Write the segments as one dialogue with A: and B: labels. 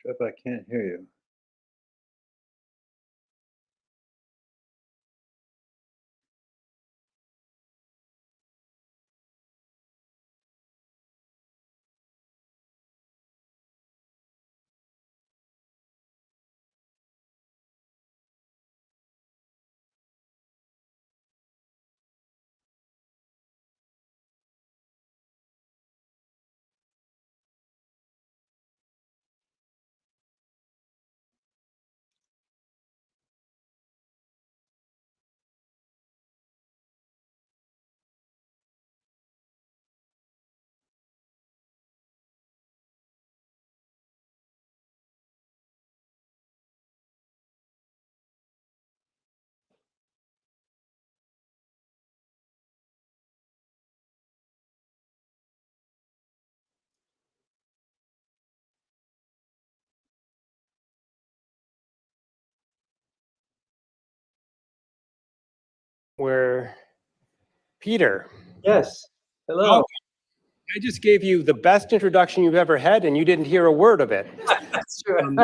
A: Trevor, I can't hear you.
B: Where Peter.
A: Yes. Hello.
B: Welcome. I just gave you the best introduction you've ever had, and you didn't hear a word of it.
A: That's true.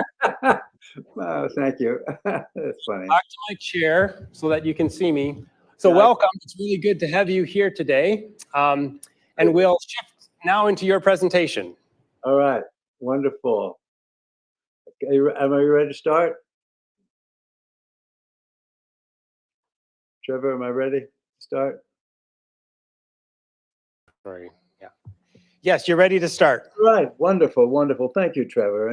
A: Oh, thank you. That's funny.
B: Back to my chair so that you can see me. So
A: Yeah,
B: welcome. It's really good to have you here today. And we'll shift now into your presentation.
A: All right. Wonderful. Okay, am I ready to start? Trevor, am I ready to start?
B: Sorry. Yeah. Yes, you're ready to start.
A: All right. Wonderful. Wonderful. Thank you, Trevor.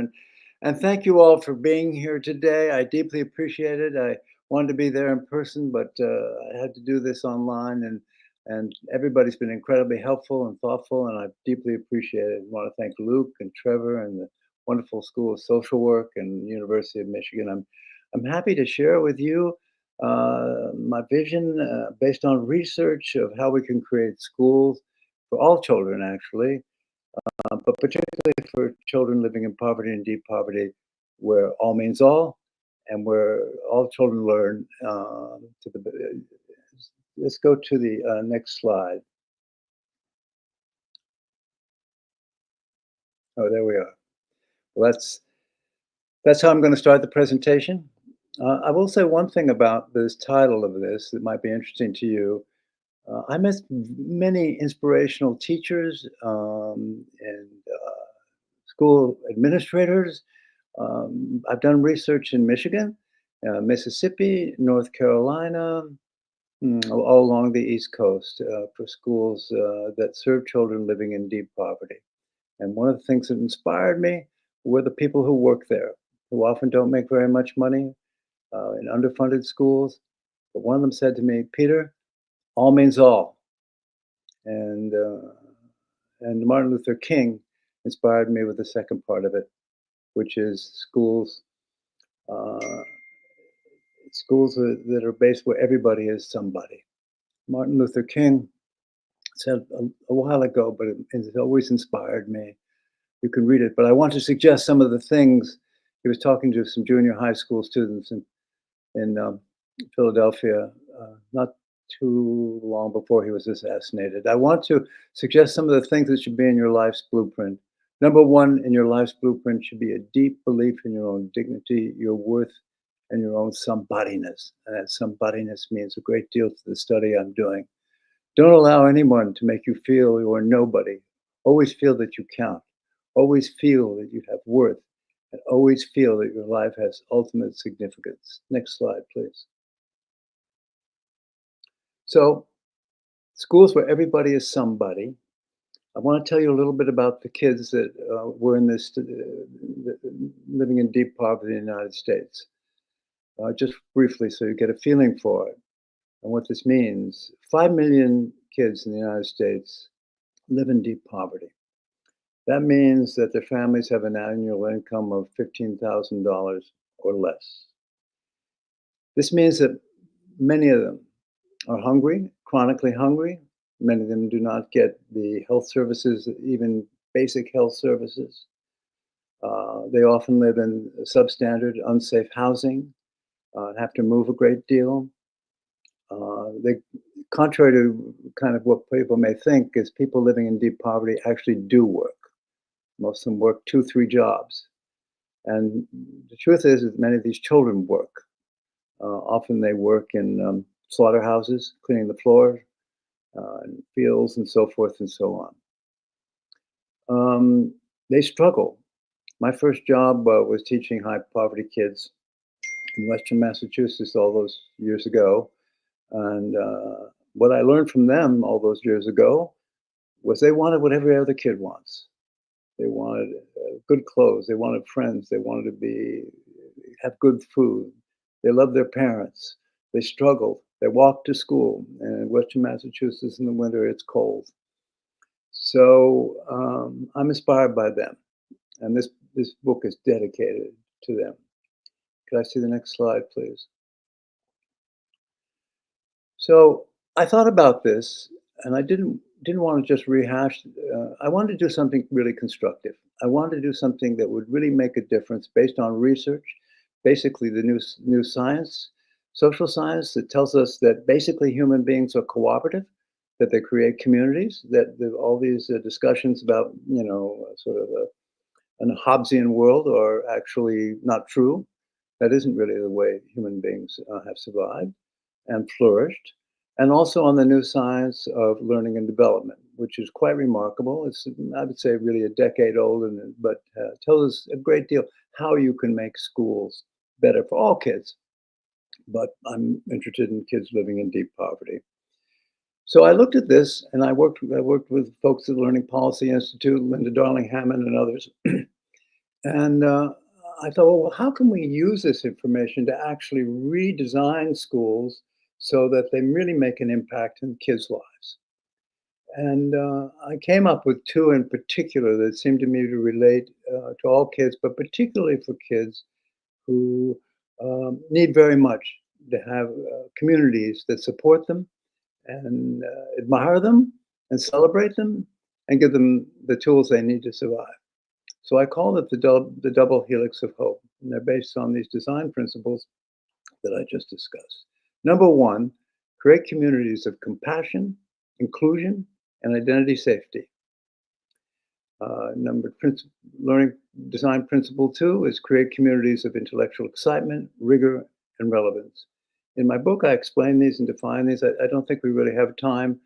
A: And thank you all for being here today. I deeply appreciate it. I wanted to be there in person, but I had to do this online, and everybody's been incredibly helpful and thoughtful, and I deeply appreciate it. I want to thank Luke and Trevor and the wonderful School of Social Work and University of Michigan. I'm happy to share with you my vision based on research of how we can create schools for all children, actually, but particularly for children living in poverty and deep poverty, where all means all, and where all children learn. Let's go to the next slide. Oh, there we are. Well, that's how I'm going to start the presentation. I will say one thing about this title of this that might be interesting to you. I met many inspirational teachers and school administrators. I've done research in Michigan, Mississippi, North Carolina, all along the East Coast for schools that serve children living in deep poverty. And one of the things that inspired me were the people who work there, who often don't make very much money in underfunded schools. But one of them said to me, Peter, all means all. And Martin Luther King inspired me with the second part of it, which is uh, schools that are based where everybody is somebody. Martin Luther King said a while ago, but it has always inspired me. You can read it, but I want to suggest some of the things. He was talking to some junior high school students in Philadelphia not too long before he was assassinated. I want to suggest some of the things that should be in your life's blueprint. Number one in your life's blueprint should be a deep belief in your own dignity, your worth, and your own somebodyness. And that somebodyness means a great deal to the study I'm doing. Don't allow anyone to make you feel you're nobody. Always feel that you count. Always feel that you have worth. And always feel that your life has ultimate significance. Next slide, please. So, schools where everybody is somebody. I want to tell you a little bit about the kids that were in this, living in deep poverty in the United States. Just briefly, so you get a feeling for it and what this means. 5 million kids in the United States live in deep poverty. That means that their families have an annual income of $15,000 or less. This means that many of them are hungry, chronically hungry. Many of them do not get the health services, even basic health services. They often live in substandard, unsafe housing, have to move a great deal. They, contrary to kind of what people may think, is people living in deep poverty actually do work. Most of them work 2-3 jobs. And the truth is that many of these children work. Often they work in slaughterhouses, cleaning the floor, in fields, and so forth and so on. They struggle. My first job was teaching high poverty kids in Western Massachusetts all those years ago. And what I learned from them all those years ago was they wanted what every other kid wants. They wanted good clothes. They wanted friends. They wanted to have good food. They loved their parents. They struggled. They walked to school. And in Western Massachusetts in the winter, it's cold. So I'm inspired by them. And this book is dedicated to them. Could I see the next slide, please? So I thought about this, and I didn't want to just rehash. I wanted to do something really constructive. I wanted to do something that would really make a difference based on research, basically the new science, social science that tells us that basically human beings are cooperative, that they create communities, that all these discussions about sort of an Hobbesian world are actually not true. That isn't really the way human beings have survived and flourished, and also on the new science of learning and development, which is quite remarkable. It's, I would say, really a decade old, but tells us a great deal how you can make schools better for all kids. But I'm interested in kids living in deep poverty. So I looked at this, and I worked with folks at the Learning Policy Institute, Linda Darling Hammond, and others, and I thought, well, how can we use this information to actually redesign schools so that they really make an impact in kids' lives? And I came up with two in particular that seemed to me to relate to all kids, but particularly for kids who need very much to have communities that support them and admire them and celebrate them and give them the tools they need to survive. So I call it the double helix of hope. And they're based on these design principles that I just discussed. Number one, create communities of compassion, inclusion, and identity safety. Learning design principle two is create communities of intellectual excitement, rigor, and relevance. In my book, I explain these and define these. I don't think we really have time,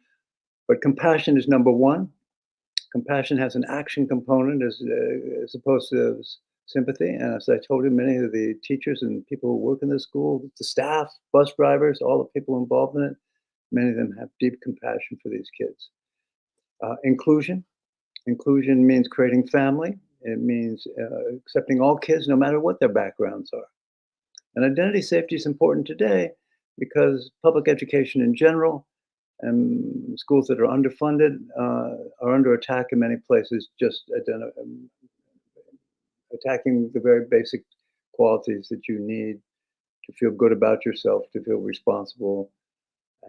A: but compassion is number one. Compassion has an action component as opposed to sympathy. And as I told you, many of the teachers and people who work in the school, the staff, bus drivers, all the people involved in it, many of them have deep compassion for these kids. Inclusion. Inclusion means creating family. It means accepting all kids, no matter what their backgrounds are. And identity safety is important today because public education in general and schools that are underfunded are under attack in many places, just attacking the very basic qualities that you need to feel good about yourself, to feel responsible,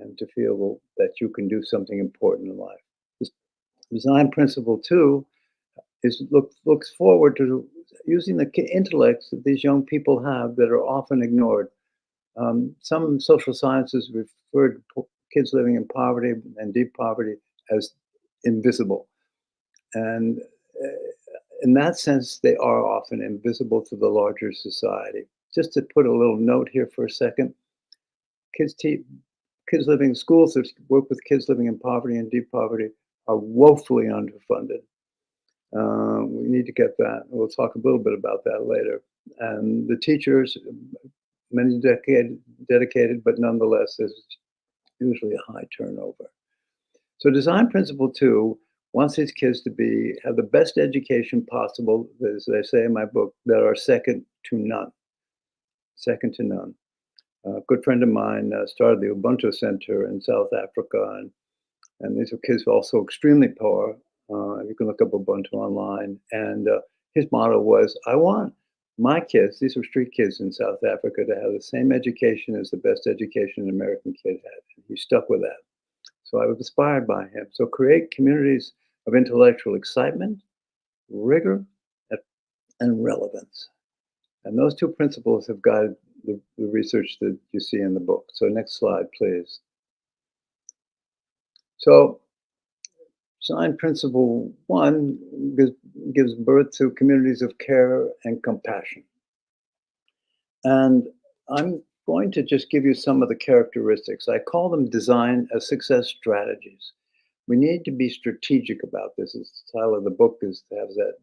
A: and to feel that you can do something important in life. This design principle two looks forward to using the intellects that these young people have that are often ignored. Some social sciences refer to kids living in poverty and deep poverty as invisible. And in that sense, they are often invisible to the larger society. Just to put a little note here for a second, kids living in schools that work with kids living in poverty and deep poverty are woefully underfunded. We need to get that. We'll talk a little bit about that later. And the teachers, many dedicated, but nonetheless, there's usually a high turnover. So design principle two wants these kids to have the best education possible, as I say in my book, that are second to none. Second to none. A good friend of mine started the Ubuntu Center in South Africa, and these are kids also extremely poor. You can look up Ubuntu online. And his motto was, I want my kids, these were street kids in South Africa, to have the same education as the best education an American kid had. And he stuck with that. So I was inspired by him. So create communities of intellectual excitement, rigor, and relevance. And those two principles have guided the research that you see in the book. So next slide, please. So Design principle one gives birth to communities of care and compassion. And I'm going to just give you some of the characteristics. I call them design as success strategies. We need to be strategic about this. The title of the book has that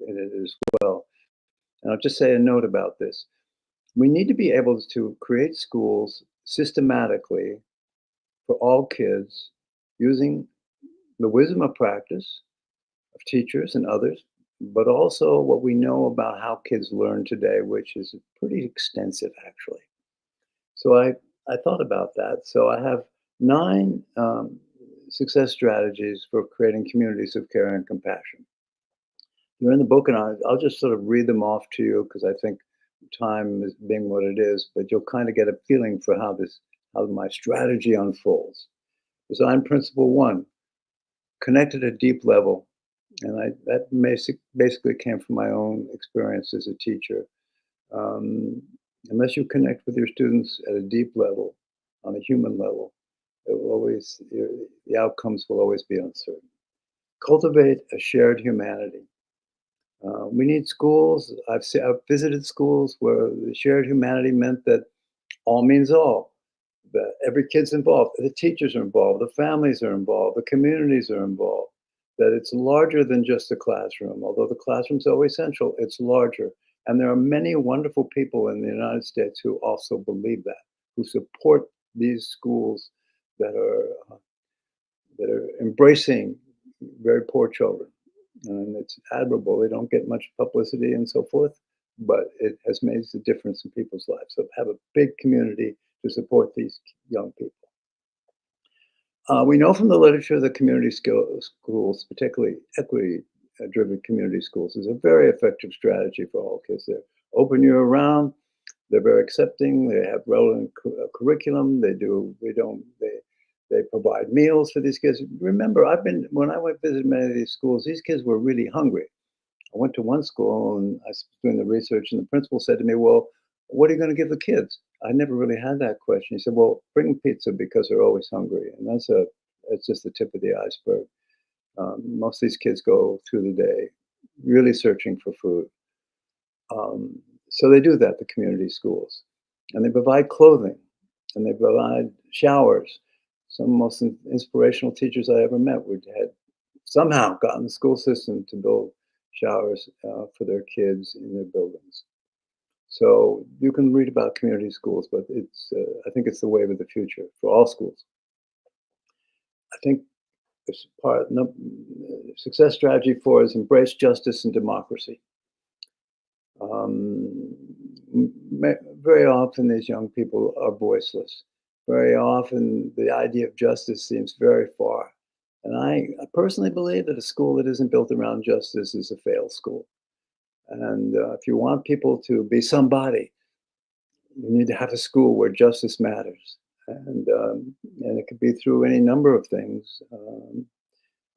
A: in it as well. And I'll just say a note about this. We need to be able to create schools systematically for all kids using the wisdom of practice of teachers and others, but also what we know about how kids learn today, which is pretty extensive, actually. So I thought about that. So I have 9 success strategies for creating communities of care and compassion. They're in the book, and I'll just sort of read them off to you because I think time is being what it is, but you'll kind of get a feeling for how my strategy unfolds. Design principle one: connect at a deep level. And that basically came from my own experience as a teacher. Um, Unless you connect with your students at a deep level, on a human level, the outcomes will always be uncertain. Cultivate a shared humanity. We need schools. I've visited schools where the shared humanity meant that all means all. That every kid's involved. The teachers are involved. The families are involved. The communities are involved. That it's larger than just the classroom. Although the classroom's always central, it's larger. And there are many wonderful people in the United States who also believe that, who support these schools that are embracing very poor children. And it's admirable. They don't get much publicity and so forth, but it has made a difference in people's lives. So have a big community to support these young people. We know from the literature that community schools, particularly equity-driven community schools, is a very effective strategy for all kids. They're open year-round. They're very accepting. They have relevant curriculum. They provide meals for these kids. Remember, when I went visit many of these schools, these kids were really hungry. I went to one school and I was doing the research, and the principal said to me, "Well, what are you going to give the kids?" I never really had that question. He said, "Well, bring pizza because they're always hungry," and it's just the tip of the iceberg. Most of these kids go through the day really searching for food. So they do that, the community schools, and they provide clothing, and they provide showers. Some most inspirational teachers I ever met had somehow gotten the school system to build showers for their kids in their buildings. So you can read about community schools, but I think it's the wave of the future for all schools. I think this success strategy 4 is embrace justice and democracy. Um, Very often these young people are voiceless. Very often the idea of justice seems very far. And I personally believe that a school that isn't built around justice is a failed school. And if you want people to be somebody, you need to have a school where justice matters. And it could be through any number of things,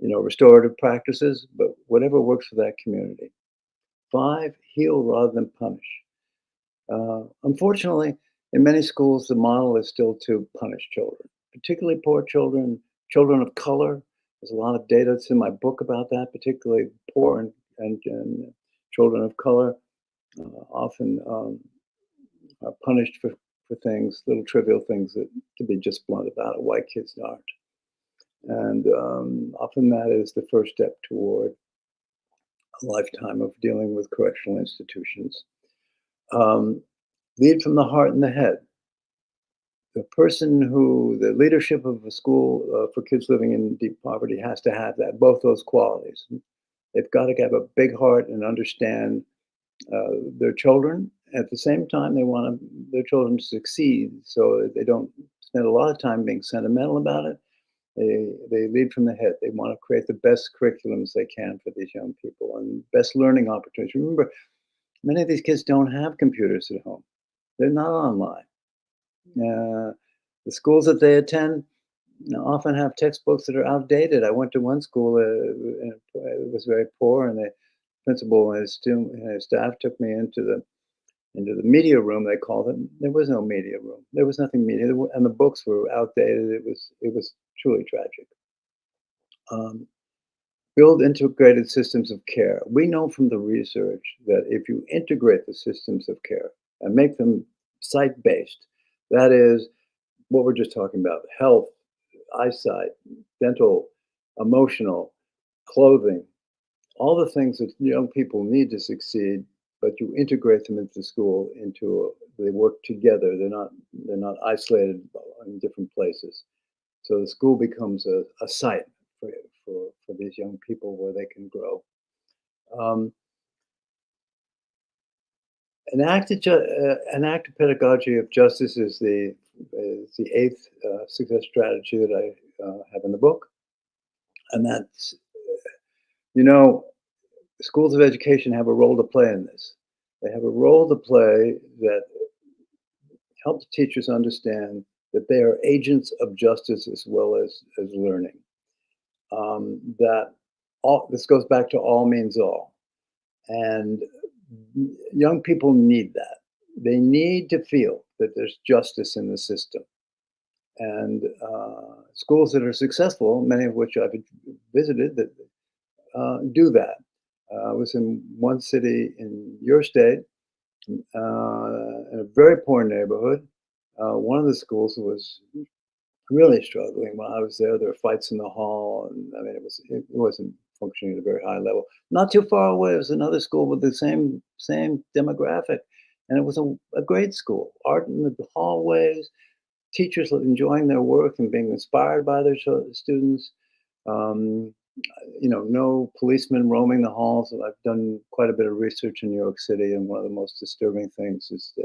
A: restorative practices, but whatever works for that community. 5, heal rather than punish. Unfortunately, in many schools, the model is still to punish children, particularly poor children, children of color. There's a lot of data that's in my book about that, particularly poor and children of color often are punished for things, little trivial things that, to be just blunt about it, white kids aren't. And often that is the first step toward a lifetime of dealing with correctional institutions. Um, Lead from the heart and the head. The leadership of a school for kids living in deep poverty has to have both those qualities. They've got to have a big heart and understand their children. At the same time, they want their children to succeed, so they don't spend a lot of time being sentimental about it. They lead from the head. They want to create the best curriculums they can for these young people and best learning opportunities. Remember, many of these kids don't have computers at home. They're not online. The schools that they attend often have textbooks that are outdated. I went to one school, and it was very poor, and the principal and his staff took me into the media room. They called it. There was no media room. There was nothing media, and the books were outdated. It was truly tragic. Build integrated systems of care. We know from the research that if you integrate the systems of care and make them site-based, that is what we're just talking about, health, eyesight, dental, emotional, clothing, all the things that young people need to succeed, but you integrate them into school, they work together. They're not isolated in different places. So the school becomes a site for these young people where they can grow. Um, an active pedagogy of justice is the eighth success strategy that I have in the book, and that's you know schools of education have a role to play in this. They have a role to play that helps teachers understand that they are agents of justice as well as learning. That all this goes back to all means all, and young people need that. They need to feel that there's justice in the system. And schools that are successful, many of which I've visited, that do that. I was in one city in your state, in a very poor neighborhood. One of the schools was really struggling. When I was there, there were fights in the hall, and I mean, it wasn't functioning at a very high level. Not too far away was another school with the same demographic, and it was a great school. Art in the hallways, teachers enjoying their work and being inspired by their students. Um, no policemen roaming the halls. I've done quite a bit of research in New York City, and one of the most disturbing things is to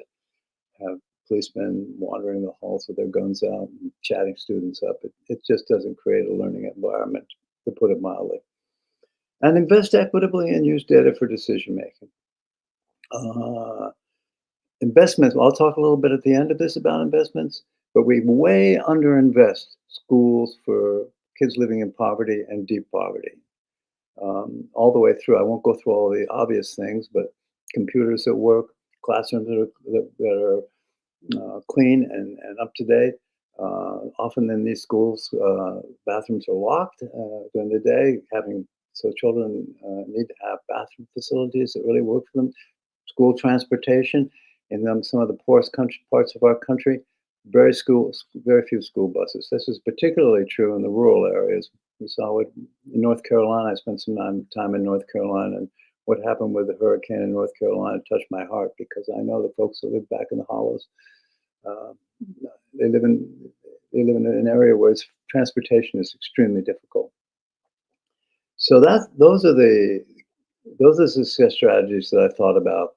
A: have policemen wandering the halls with their guns out and chatting students up. It just doesn't create a learning environment, to put it mildly. And invest equitably and use data for decision making. Uh, Investments, I'll talk a little bit at the end of this about investments, but we way underinvest schools for kids living in poverty and deep poverty. All the way through. I won't go through all the obvious things, but computers that work, classrooms that are clean and up to date. Often in these schools, bathrooms are locked during the day, so children need to have bathroom facilities that really work for them. School transportation in some of the poorest parts of our country, very few school buses. This is particularly true in the rural areas. We saw it in North Carolina. I spent some time in North Carolina, and what happened with the hurricane in North Carolina touched my heart because I know the folks that live back in the hollows. Uh, they live in an area where transportation is extremely difficult. So those are the success strategies that I thought about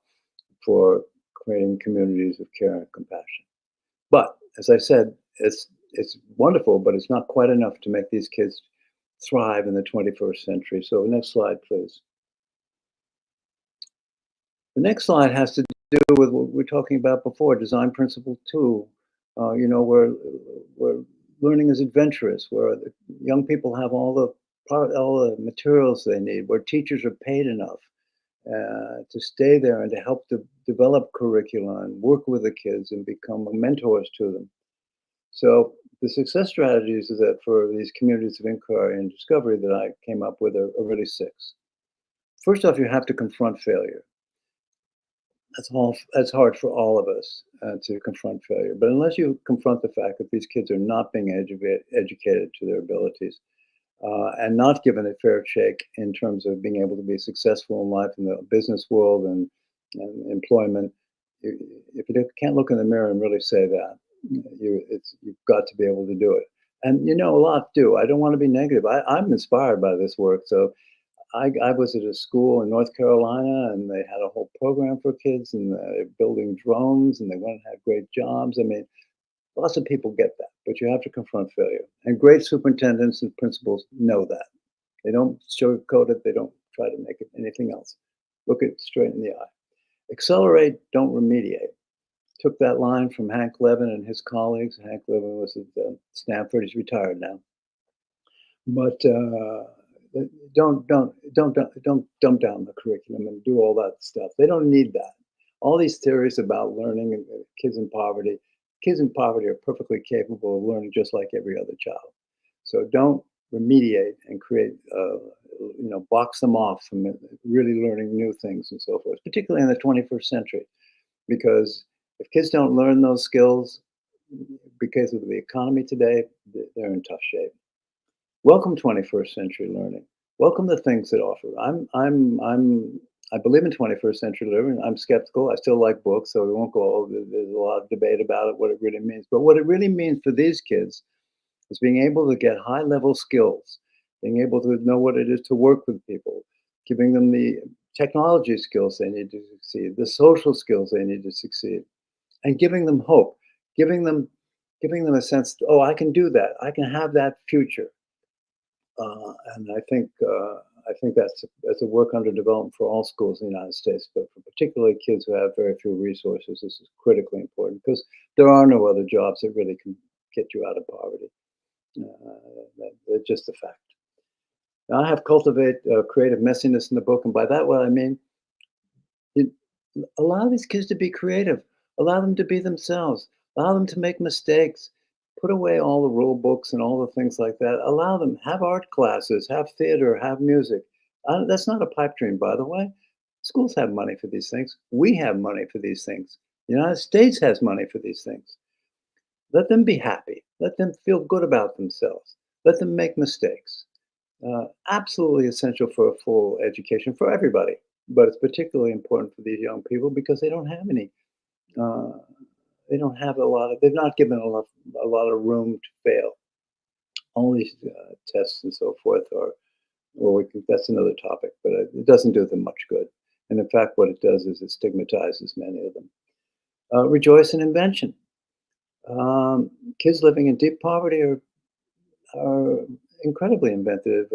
A: for creating communities of care and compassion. But as I said, it's wonderful, but it's not quite enough to make these kids thrive in the 21st century. So next slide, please. The next slide has to do with what we were talking about before, design principle 2. Where learning is adventurous, where the young people have all the materials they need, where teachers are paid enough to stay there and to help to develop curricula and work with the kids and become mentors to them. So the success strategies is that for these communities of inquiry and discovery that I came up with are really 6. First off, you have to confront failure. That's hard for all of us to confront failure. But unless you confront the fact that these kids are not being educated to their abilities and not given a fair shake in terms of being able to be successful in life in the business world and employment, if you can't look in the mirror and really say that, you've got to be able to do it. And a lot do. I don't want to be negative. I'm inspired by this work. So I was at a school in North Carolina, and they had a whole program for kids, and they're building drones, and they went and had great jobs. I mean, lots of people get that, but you have to confront failure. And great superintendents and principals know that. They don't sugarcoat it. They don't try to make it anything else. Look it straight in the eye. Accelerate, don't remediate. Took that line from Hank Levin and his colleagues. Hank Levin was at Stanford. He's retired now. But don't dumb down the curriculum and do all that stuff. They don't need that. All these theories about learning and kids in poverty are perfectly capable of learning just like every other child. So don't remediate and create, box them off from really learning new things and so forth, particularly in the 21st century. Because if kids don't learn those skills because of the economy today, they're in tough shape. Welcome 21st century learning. Welcome the things that offer. I believe in 21st century learning. I'm skeptical. I still like books, so we won't go. There's a lot of debate about it, what it really means. But what it really means for these kids is being able to get high level skills, being able to know what it is to work with people, giving them the technology skills they need to succeed, the social skills they need to succeed, and giving them hope, giving them a sense, oh, I can do that. I can have that future. And I think that's a work under development for all schools in the United States, but for particularly kids who have very few resources, this is critically important because there are no other jobs that really can get you out of poverty. That's just a fact. Now, I have cultivate creative messiness in the book, and by that what I mean, it, allow these kids to be creative, allow them to be themselves, allow them to make mistakes, put away all the rule books and all the things like that. Allow them have art classes, have theater, have music. That's not a pipe dream, by the way. Schools have money for these things. We have money for these things. The United States has money for these things. Let them be happy. Let them feel good about themselves. Let them make mistakes. Absolutely essential for a full education for everybody, but it's particularly important for these young people because they don't have any. Uh, they don't have a lot of. They're not given a lot of room to fail. All these tests and so forth are. Well, that's another topic, but it doesn't do them much good. And in fact, what it does is it stigmatizes many of them. Rejoice in invention. Kids living in deep poverty are incredibly inventive.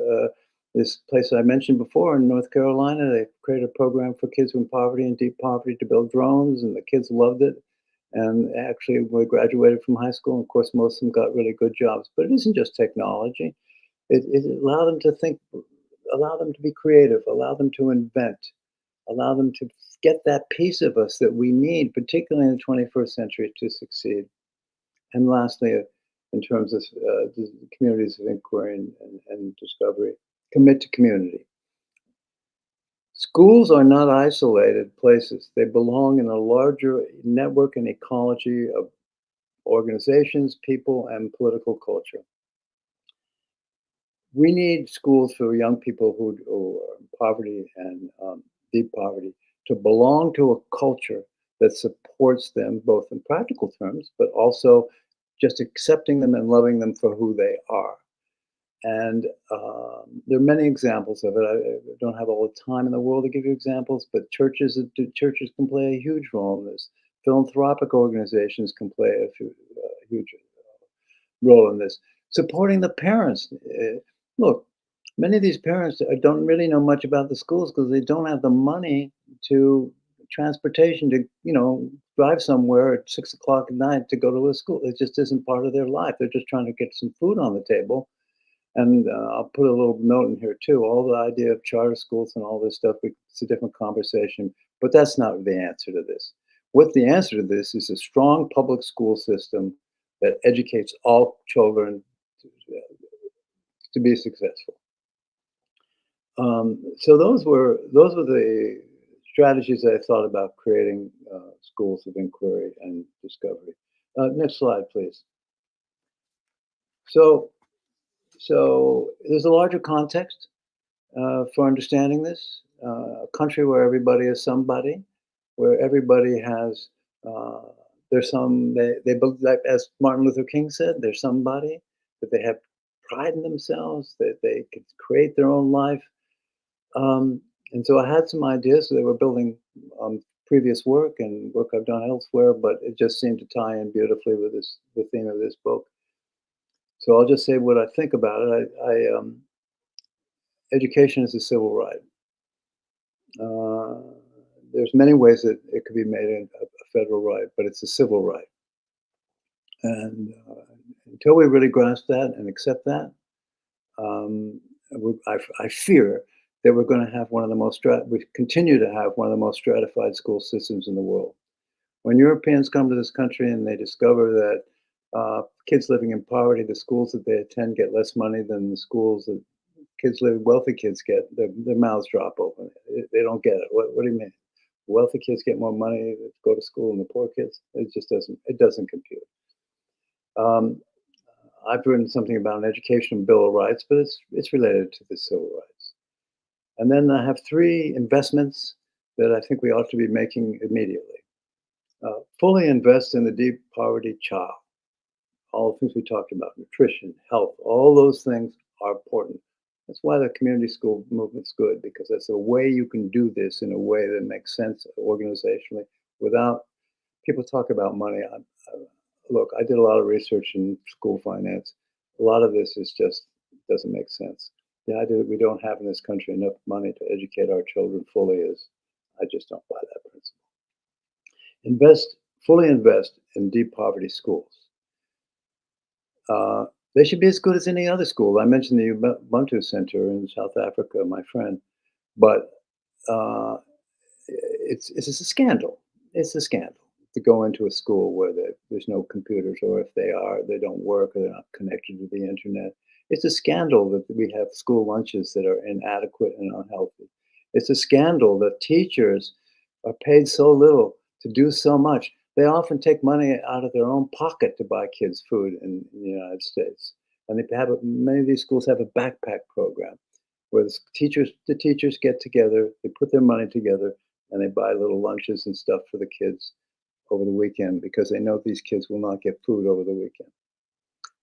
A: This place I mentioned before in North Carolina, they created a program for kids in poverty and deep poverty to build drones, and the kids loved it. And actually, we graduated from high school. And of course, most of them got really good jobs. But it isn't just technology. It allowed them to think, allow them to be creative, allow them to invent, allow them to get that piece of us that we need, particularly in the 21st century, to succeed. And lastly, in terms of the communities of inquiry and discovery, commit to community. Schools are not isolated places. They belong in a larger network and ecology of organizations, people, and political culture. We need schools for young people who are in poverty and deep poverty to belong to a culture that supports them both in practical terms, but also just accepting them and loving them for who they are. And there are many examples of it. I don't have all the time in the world to give you examples, but churches can play a huge role in this. Philanthropic organizations can play a huge role in this. Supporting the parents. Look, many of these parents don't really know much about the schools because they don't have the money to transportation to, drive somewhere at 6 o'clock at night to go to a school. It just isn't part of their life. They're just trying to get some food on the table. And I'll put a little note in here too. All the idea of charter schools and all this stuff, it's a different conversation, but that's not the answer to this. What the answer to this is a strong public school system that educates all children to be successful. So those were the strategies I thought about creating schools of inquiry and discovery. Next slide, please. So there's a larger context for understanding this. A country where everybody is somebody, where everybody has there's some they believe, like as Martin Luther King said, they're somebody, that they have pride in themselves, that they can create their own life. And so I had some ideas. So they were building previous work and work I've done elsewhere, but it just seemed to tie in beautifully with the theme of this book. So I'll just say what I think about it. Education is a civil right. There's many ways that it could be made a federal right, but it's a civil right. And until we really grasp that and accept that, I fear that we're going to have we continue to have one of the most stratified school systems in the world. When Europeans come to this country and they discover that Kids living in poverty, the schools that they attend get less money than the schools that wealthy kids get. Their mouths drop open. They don't get it. What do you mean? Wealthy kids get more money to go to school than the poor kids? It just doesn't compute. Um, I've written something about an educational bill of rights, but it's related to the civil rights. And then I have 3 investments that I think we ought to be making immediately. Fully invest in the deep poverty child. All the things we talked about, nutrition, health, all those things are important. That's why the community school movement's good, because that's a way you can do this in a way that makes sense organizationally without people talk about money. Look, I did a lot of research in school finance. A lot of this is just doesn't make sense. The idea that we don't have in this country enough money to educate our children fully is, I just don't buy that principle. Fully invest in deep poverty schools. They should be as good as any other school. I mentioned the Ubuntu Center in South Africa, my friend, but uh, it's a scandal. It's a scandal to go into a school where there's no computers, or if they are, they don't work, or they're not connected to the internet. It's a scandal that we have school lunches that are inadequate and unhealthy. It's a scandal that teachers are paid so little to do so much. They often take money out of their own pocket to buy kids food in the United States. And many of these schools have a backpack program where the teachers get together, they put their money together, and they buy little lunches and stuff for the kids over the weekend because they know these kids will not get food over the weekend.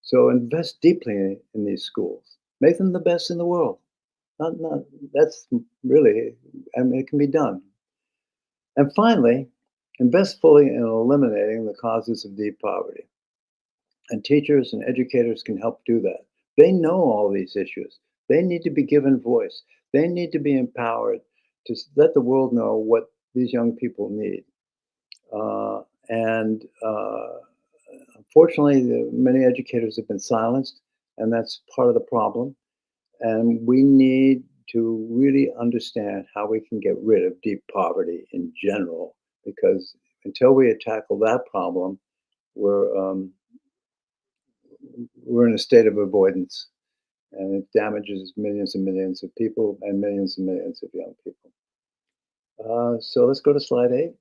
A: So invest deeply in these schools. Make them the best in the world. Not that's really, I mean, it can be done. And finally, invest fully in eliminating the causes of deep poverty. And teachers and educators can help do that. They know all these issues. They need to be given voice. They need to be empowered to let the world know what these young people need. And unfortunately, many educators have been silenced, and that's part of the problem. And we need to really understand how we can get rid of deep poverty in general, because until we tackle that problem, we're in a state of avoidance, and it damages millions and millions of people and millions of young people. So let's go to slide 8.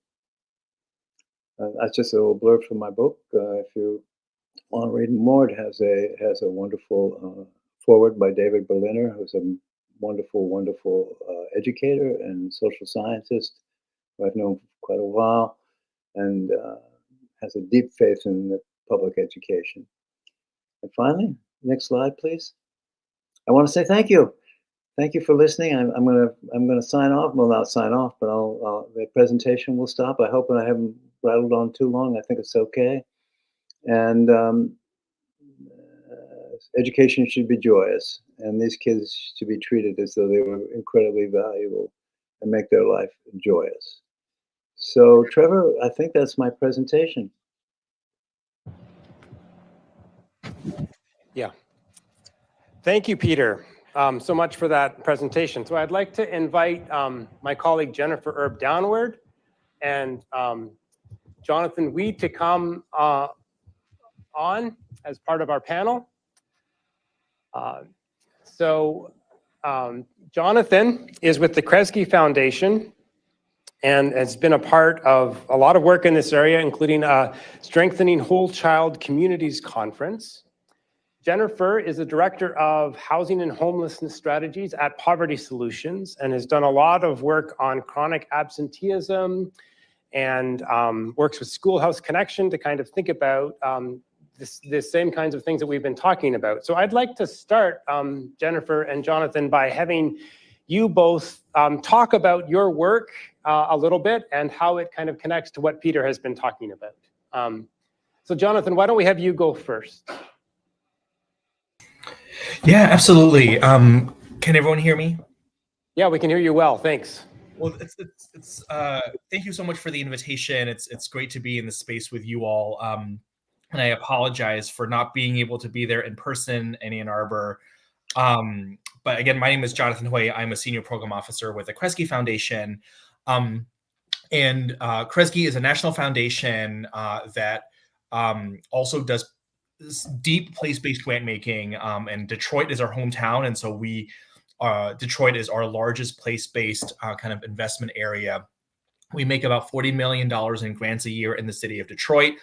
A: That's just a little blurb from my book. If you want to read more, it has a wonderful foreword by David Berliner, who's a wonderful educator and social scientist who I've known for quite a while, and has a deep faith in the public education. And finally, next slide, please. I want to say thank you. Thank you for listening. I'm gonna sign off. Well, not sign off, but the presentation will stop. I hope I haven't rattled on too long. I think it's okay. And education should be joyous, and these kids should be treated as though they were incredibly valuable and make their life joyous. So, Trevor, I think that's my presentation.
B: Yeah. Thank you, Peter, so much for that presentation. So I'd like to invite my colleague Jennifer Erb Downward and Jonathan Weed to come on as part of our panel. Jonathan is with the Kresge Foundation and has been a part of a lot of work in this area, including Strengthening Whole Child Communities Conference. Jennifer is the Director of Housing and Homelessness Strategies at Poverty Solutions and has done a lot of work on chronic absenteeism and works with Schoolhouse Connection to kind of think about the same kinds of things that we've been talking about. So I'd like to start, Jennifer and Jonathan, by having you both talk about your work a little bit and how it kind of connects to what Peter has been talking about. So Jonathan, why don't we have you go first?
C: Yeah, absolutely. Can everyone hear me?
B: Yeah, we can hear you well. Thanks.
C: Well, thank you so much for the invitation. It's great to be in the space with you all. And I apologize for not being able to be there in person in Ann Arbor. But again, my name is Jonathan Hui. I'm a senior program officer with the Kresge Foundation. And Kresge is a national foundation that also does deep place-based grant making, and Detroit is our hometown, and so Detroit is our largest place-based kind of investment area. We make about $40 million in grants a year in the city of Detroit,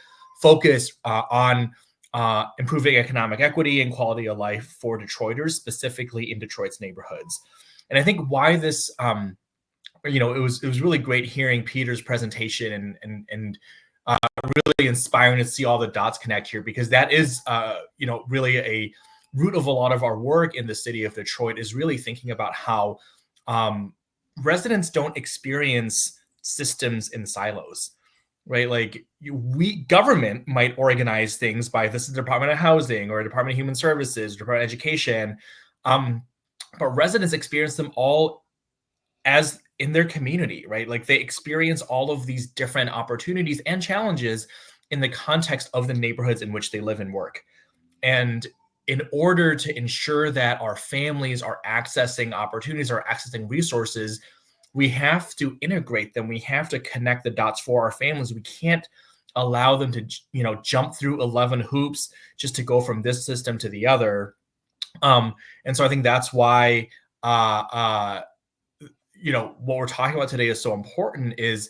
C: focused on improving economic equity and quality of life for Detroiters, specifically in Detroit's neighborhoods. And I think why this, it was really great hearing Peter's presentation and really inspiring to see all the dots connect here, because that is, really a root of a lot of our work in the city of Detroit, is really thinking about how residents don't experience systems in silos, right? Like government might organize things by, this is the Department of Housing or Department of Human Services, Department of Education, but residents experience them all as in their community, right? Like they experience all of these different opportunities and challenges in the context of the neighborhoods in which they live and work. And in order to ensure that our families are accessing opportunities or accessing resources, we have to integrate them. We have to connect the dots for our families. We can't allow them to, jump through 11 hoops just to go from this system to the other. And so I think that's why, what we're talking about today is so important. Is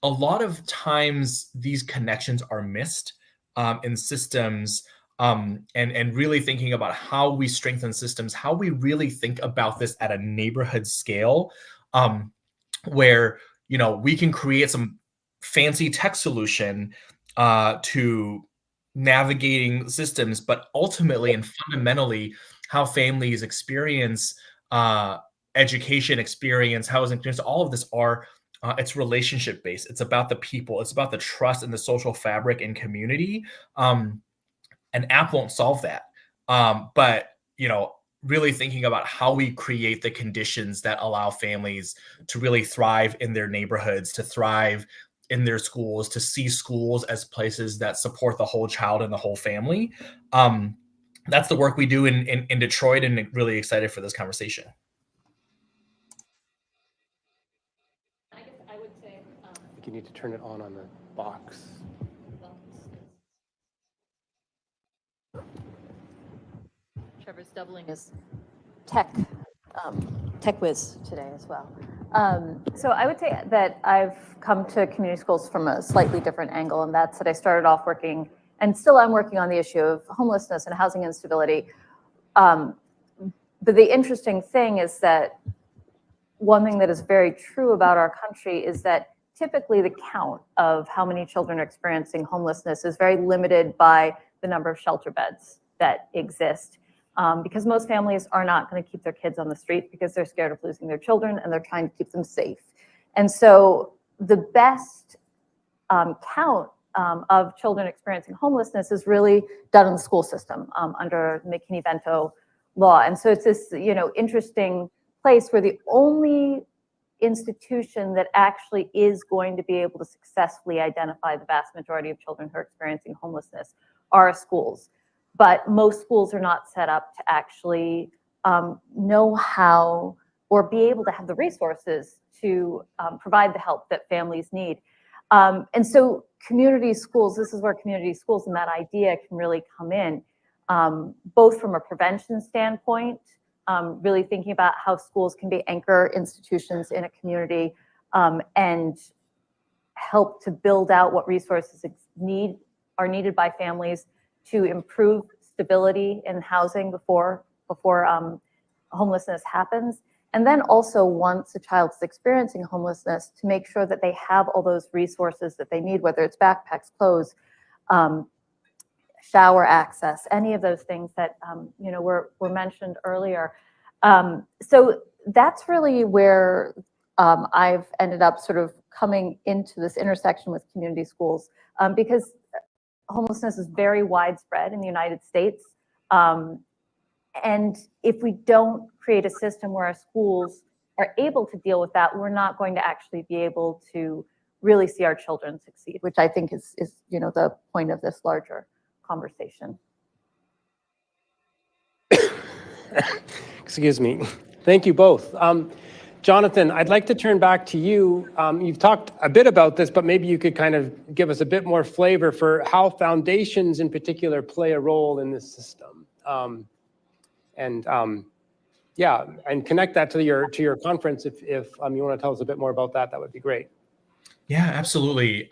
C: a lot of times these connections are missed in systems, and really thinking about how we strengthen systems, how we really think about this at a neighborhood scale, where we can create some fancy tech solution to navigating systems, but ultimately and fundamentally how families experience education, experience housing, experience, all of this are it's relationship based. It's about the people. It's about the trust and the social fabric and community. An app won't solve that, but really thinking about how we create the conditions that allow families to really thrive in their neighborhoods, to thrive in their schools, to see schools as places that support the whole child and the whole family. That's the work we do in Detroit, and really excited for this conversation.
D: I guess I would say,
B: I think you need to turn it on the box.
D: Trevor's doubling his tech whiz today as well. So I would say that I've come to community schools from a slightly different angle, and that's that I started off working, and still I'm working on the issue of homelessness and housing instability. But the interesting thing is that one thing that is very true about our country is that typically the count of how many children are experiencing homelessness is very limited by the number of shelter beds that exist. Because most families are not going to keep their kids on the street because they're scared of losing their children and they're trying to keep them safe. And so the best count of children experiencing homelessness is really done in the school system under the McKinney-Vento law. And so it's this interesting place where the only institution that actually is going to be able to successfully identify the vast majority of children who are experiencing homelessness are schools. But most schools are not set up to actually know how or be able to have the resources to provide the help that families need. And so community schools, this is where community schools and that idea can really come in, both from a prevention standpoint, really thinking about how schools can be anchor institutions in a community and help to build out what resources are needed by families to improve stability in housing before homelessness happens. And then also once a child is experiencing homelessness, to make sure that they have all those resources that they need, whether it's backpacks, clothes, shower access, any of those things that were mentioned earlier. So that's really where I've ended up sort of coming into this intersection with community schools, because homelessness is very widespread in the United States. And if we don't create a system where our schools are able to deal with that, we're not going to actually be able to really see our children succeed, which I think is the point of this larger conversation.
B: Excuse me. Thank you both. Jonathan, I'd like to turn back to you. You've talked a bit about this, but maybe you could kind of give us a bit more flavor for how foundations in particular play a role in this system. Yeah, and connect that to your conference. If you want to tell us a bit more about that, that would be great.
C: Yeah, absolutely.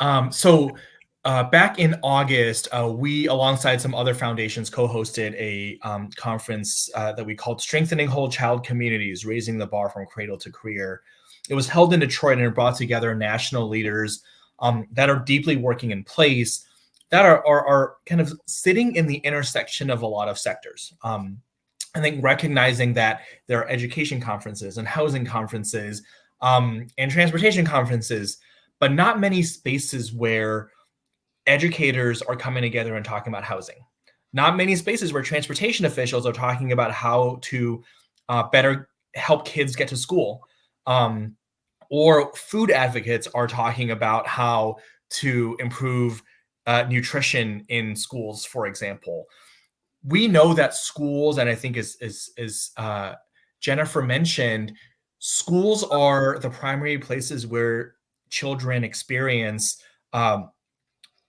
C: Back in August, we, alongside some other foundations, co-hosted a conference that we called Strengthening Whole Child Communities, Raising the Bar from Cradle to Career. It was held in Detroit, and it brought together national leaders that are deeply working in place, that are kind of sitting in the intersection of a lot of sectors. I think recognizing that there are education conferences and housing conferences and transportation conferences, but not many spaces where educators are coming together and talking about housing. Not many spaces where transportation officials are talking about how to better help kids get to school. Or food advocates are talking about how to improve nutrition in schools, for example. We know that schools, and I think as Jennifer mentioned, schools are the primary places where children experience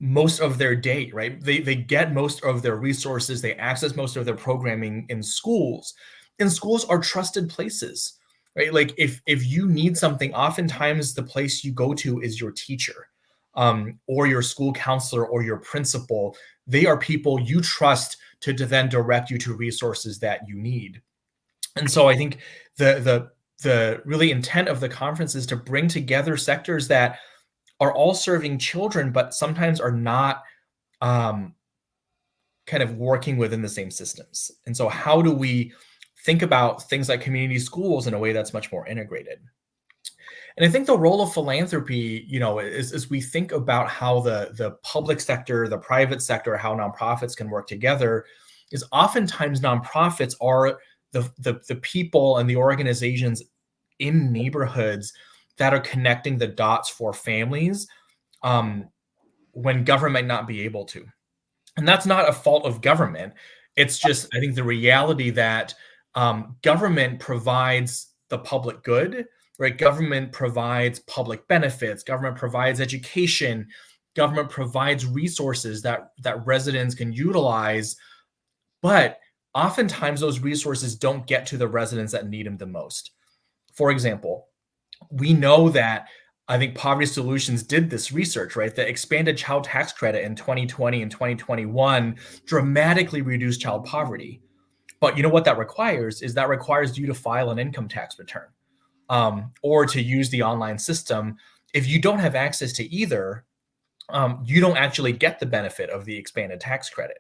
C: most of their day, right? They get most of their resources, they access most of their programming in schools. And schools are trusted places, right? Like if you need something, oftentimes the place you go to is your teacher, or your school counselor or your principal. They are people you trust to then direct you to resources that you need. And so I think the really intent of the conference is to bring together sectors that are all serving children, but sometimes are not kind of working within the same systems. And so how do we think about things like community schools in a way that's much more integrated? And I think the role of philanthropy, as we think about how the public sector, the private sector, how nonprofits can work together, is oftentimes nonprofits are the people and the organizations in neighborhoods that are connecting the dots for families when government might not be able to. And that's not a fault of government. It's just, I think, the reality that government provides the public good, right? Government provides public benefits, government provides education, government provides resources that residents can utilize, but oftentimes those resources don't get to the residents that need them the most. For example, we know that, I think Poverty Solutions did this research, right? The expanded child tax credit in 2020 and 2021 dramatically reduced child poverty. But you know what that requires is that requires you to file an income tax return or to use the online system. If you don't have access to either, you don't actually get the benefit of the expanded tax credit.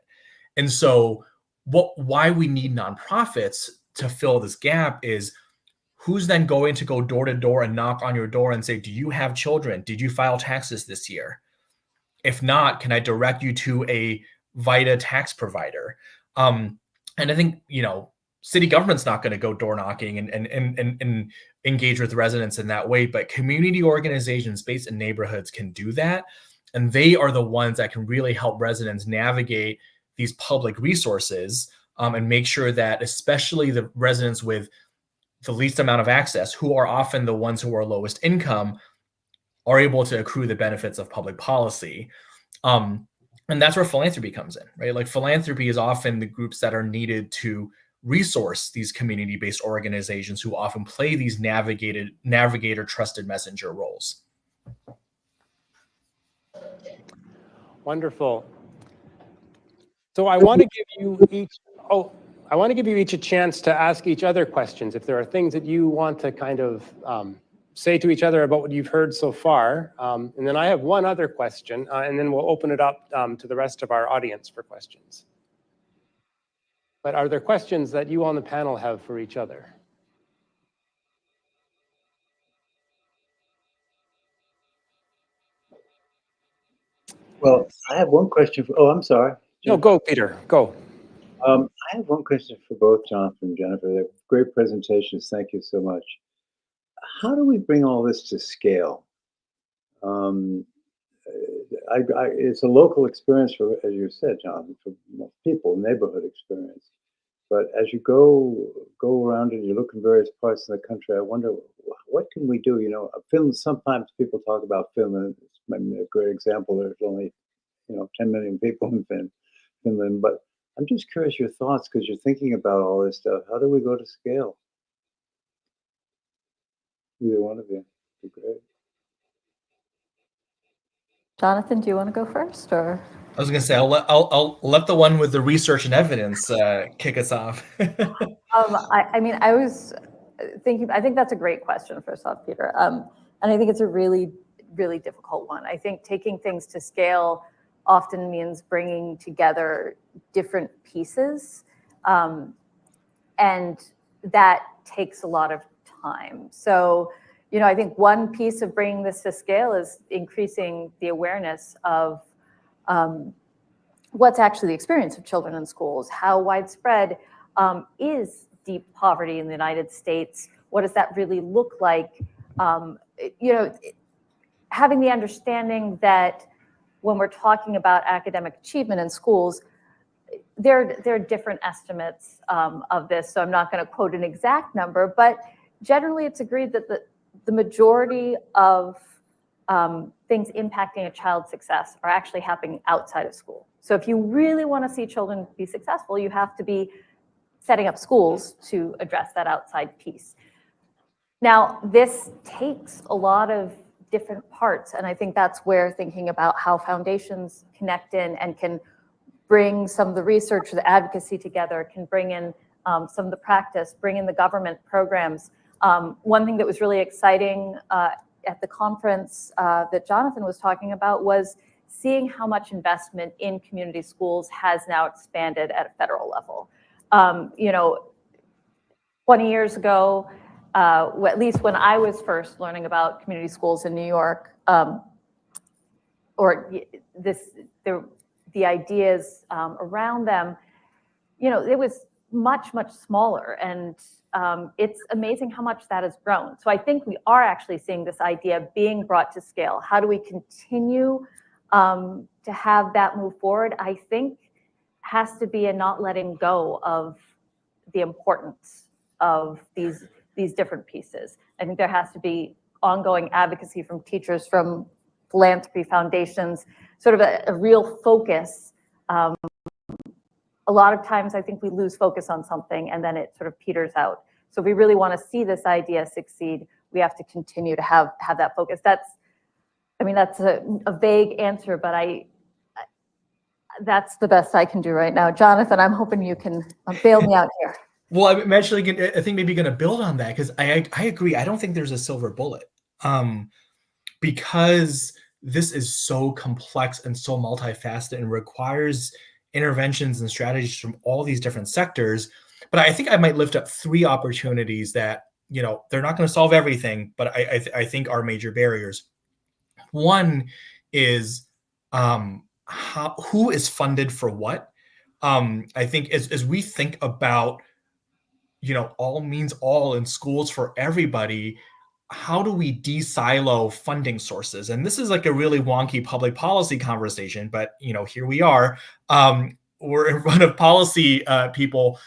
C: And so why we need nonprofits to fill this gap is, who's then going to go door to door and knock on your door and say, do you have children? Did you file taxes this year? If not, can I direct you to a VITA tax provider? And I think, city government's not going to go door knocking and engage with residents in that way, but community organizations based in neighborhoods can do that. And they are the ones that can really help residents navigate these public resources and make sure that especially the residents with the least amount of access, who are often the ones who are lowest income, are able to accrue the benefits of public policy. And that's where philanthropy comes in, right? Like philanthropy is often the groups that are needed to resource these community-based organizations who often play these navigator, trusted messenger roles.
B: Wonderful. So I want to give you each a chance to ask each other questions. If there are things that you want to kind of say to each other about what you've heard so far. And then I have one other question, and then we'll open it up to the rest of our audience for questions. But are there questions that you on the panel have for each other?
A: Well, I have one question for, I'm sorry.
B: No, go, Peter, go.
A: I have one question for both Jonathan and Jennifer. They're great presentations. Thank you so much. How do we bring all this to scale? It's a local experience for, as you said, Jonathan, for most people, neighborhood experience. But as you go around and you look in various parts of the country, I wonder what can we do. Finland. Sometimes people talk about Finland. It's maybe a great example. There's only 10 million people in Finland, but I'm just curious your thoughts because you're thinking about all this stuff. How do we go to scale? Either one of you, be great.
D: Jonathan, do you want to go first, or?
C: I was going to say I'll let the one with the research and evidence kick us off.
D: I mean, I was thinking. I think that's a great question, first off, Peter. And I think it's a really, really difficult one. I think taking things to scale often means bringing together different pieces, and that takes a lot of time. So, I think one piece of bringing this to scale is increasing the awareness of what's actually the experience of children in schools, how widespread is deep poverty in the United States, what does that really look like? Having the understanding that when we're talking about academic achievement in schools, there are different estimates of this, so I'm not going to quote an exact number, but generally it's agreed that the majority of things impacting a child's success are actually happening outside of school. So if you really want to see children be successful, you have to be setting up schools to address that outside piece. Now, this takes a lot of different parts, and I think that's where thinking about how foundations connect in and can bring some of the research, the advocacy together, can bring in some of the practice, bring in the government programs. One thing that was really exciting at the conference that Jonathan was talking about was seeing how much investment in community schools has now expanded at a federal level. 20 years ago, at least when I was first learning about community schools in New York, the ideas around them, it was much, much smaller. And it's amazing how much that has grown. So I think we are actually seeing this idea being brought to scale. How do we continue to have that move forward? I think has to be a not letting go of the importance of these different pieces. I think there has to be ongoing advocacy from teachers, from philanthropy foundations, sort of a real focus. A lot of times I think we lose focus on something and then it sort of peters out. So if we really want to see this idea succeed, we have to continue to have that focus. That's a vague answer, but that's the best I can do right now. Jonathan, I'm hoping you can bail me out here.
C: Well, I'm actually, I think maybe going to build on that because I agree. I don't think there's a silver bullet because this is so complex and so multifaceted and requires interventions and strategies from all these different sectors. But I think I might lift up 3 opportunities that, they're not going to solve everything, but I think are major barriers. One is who is funded for what? I think as we think about, all means all in schools for everybody, how do we de-silo funding sources? And this is like a really wonky public policy conversation, but here we are. We're in front of policy people.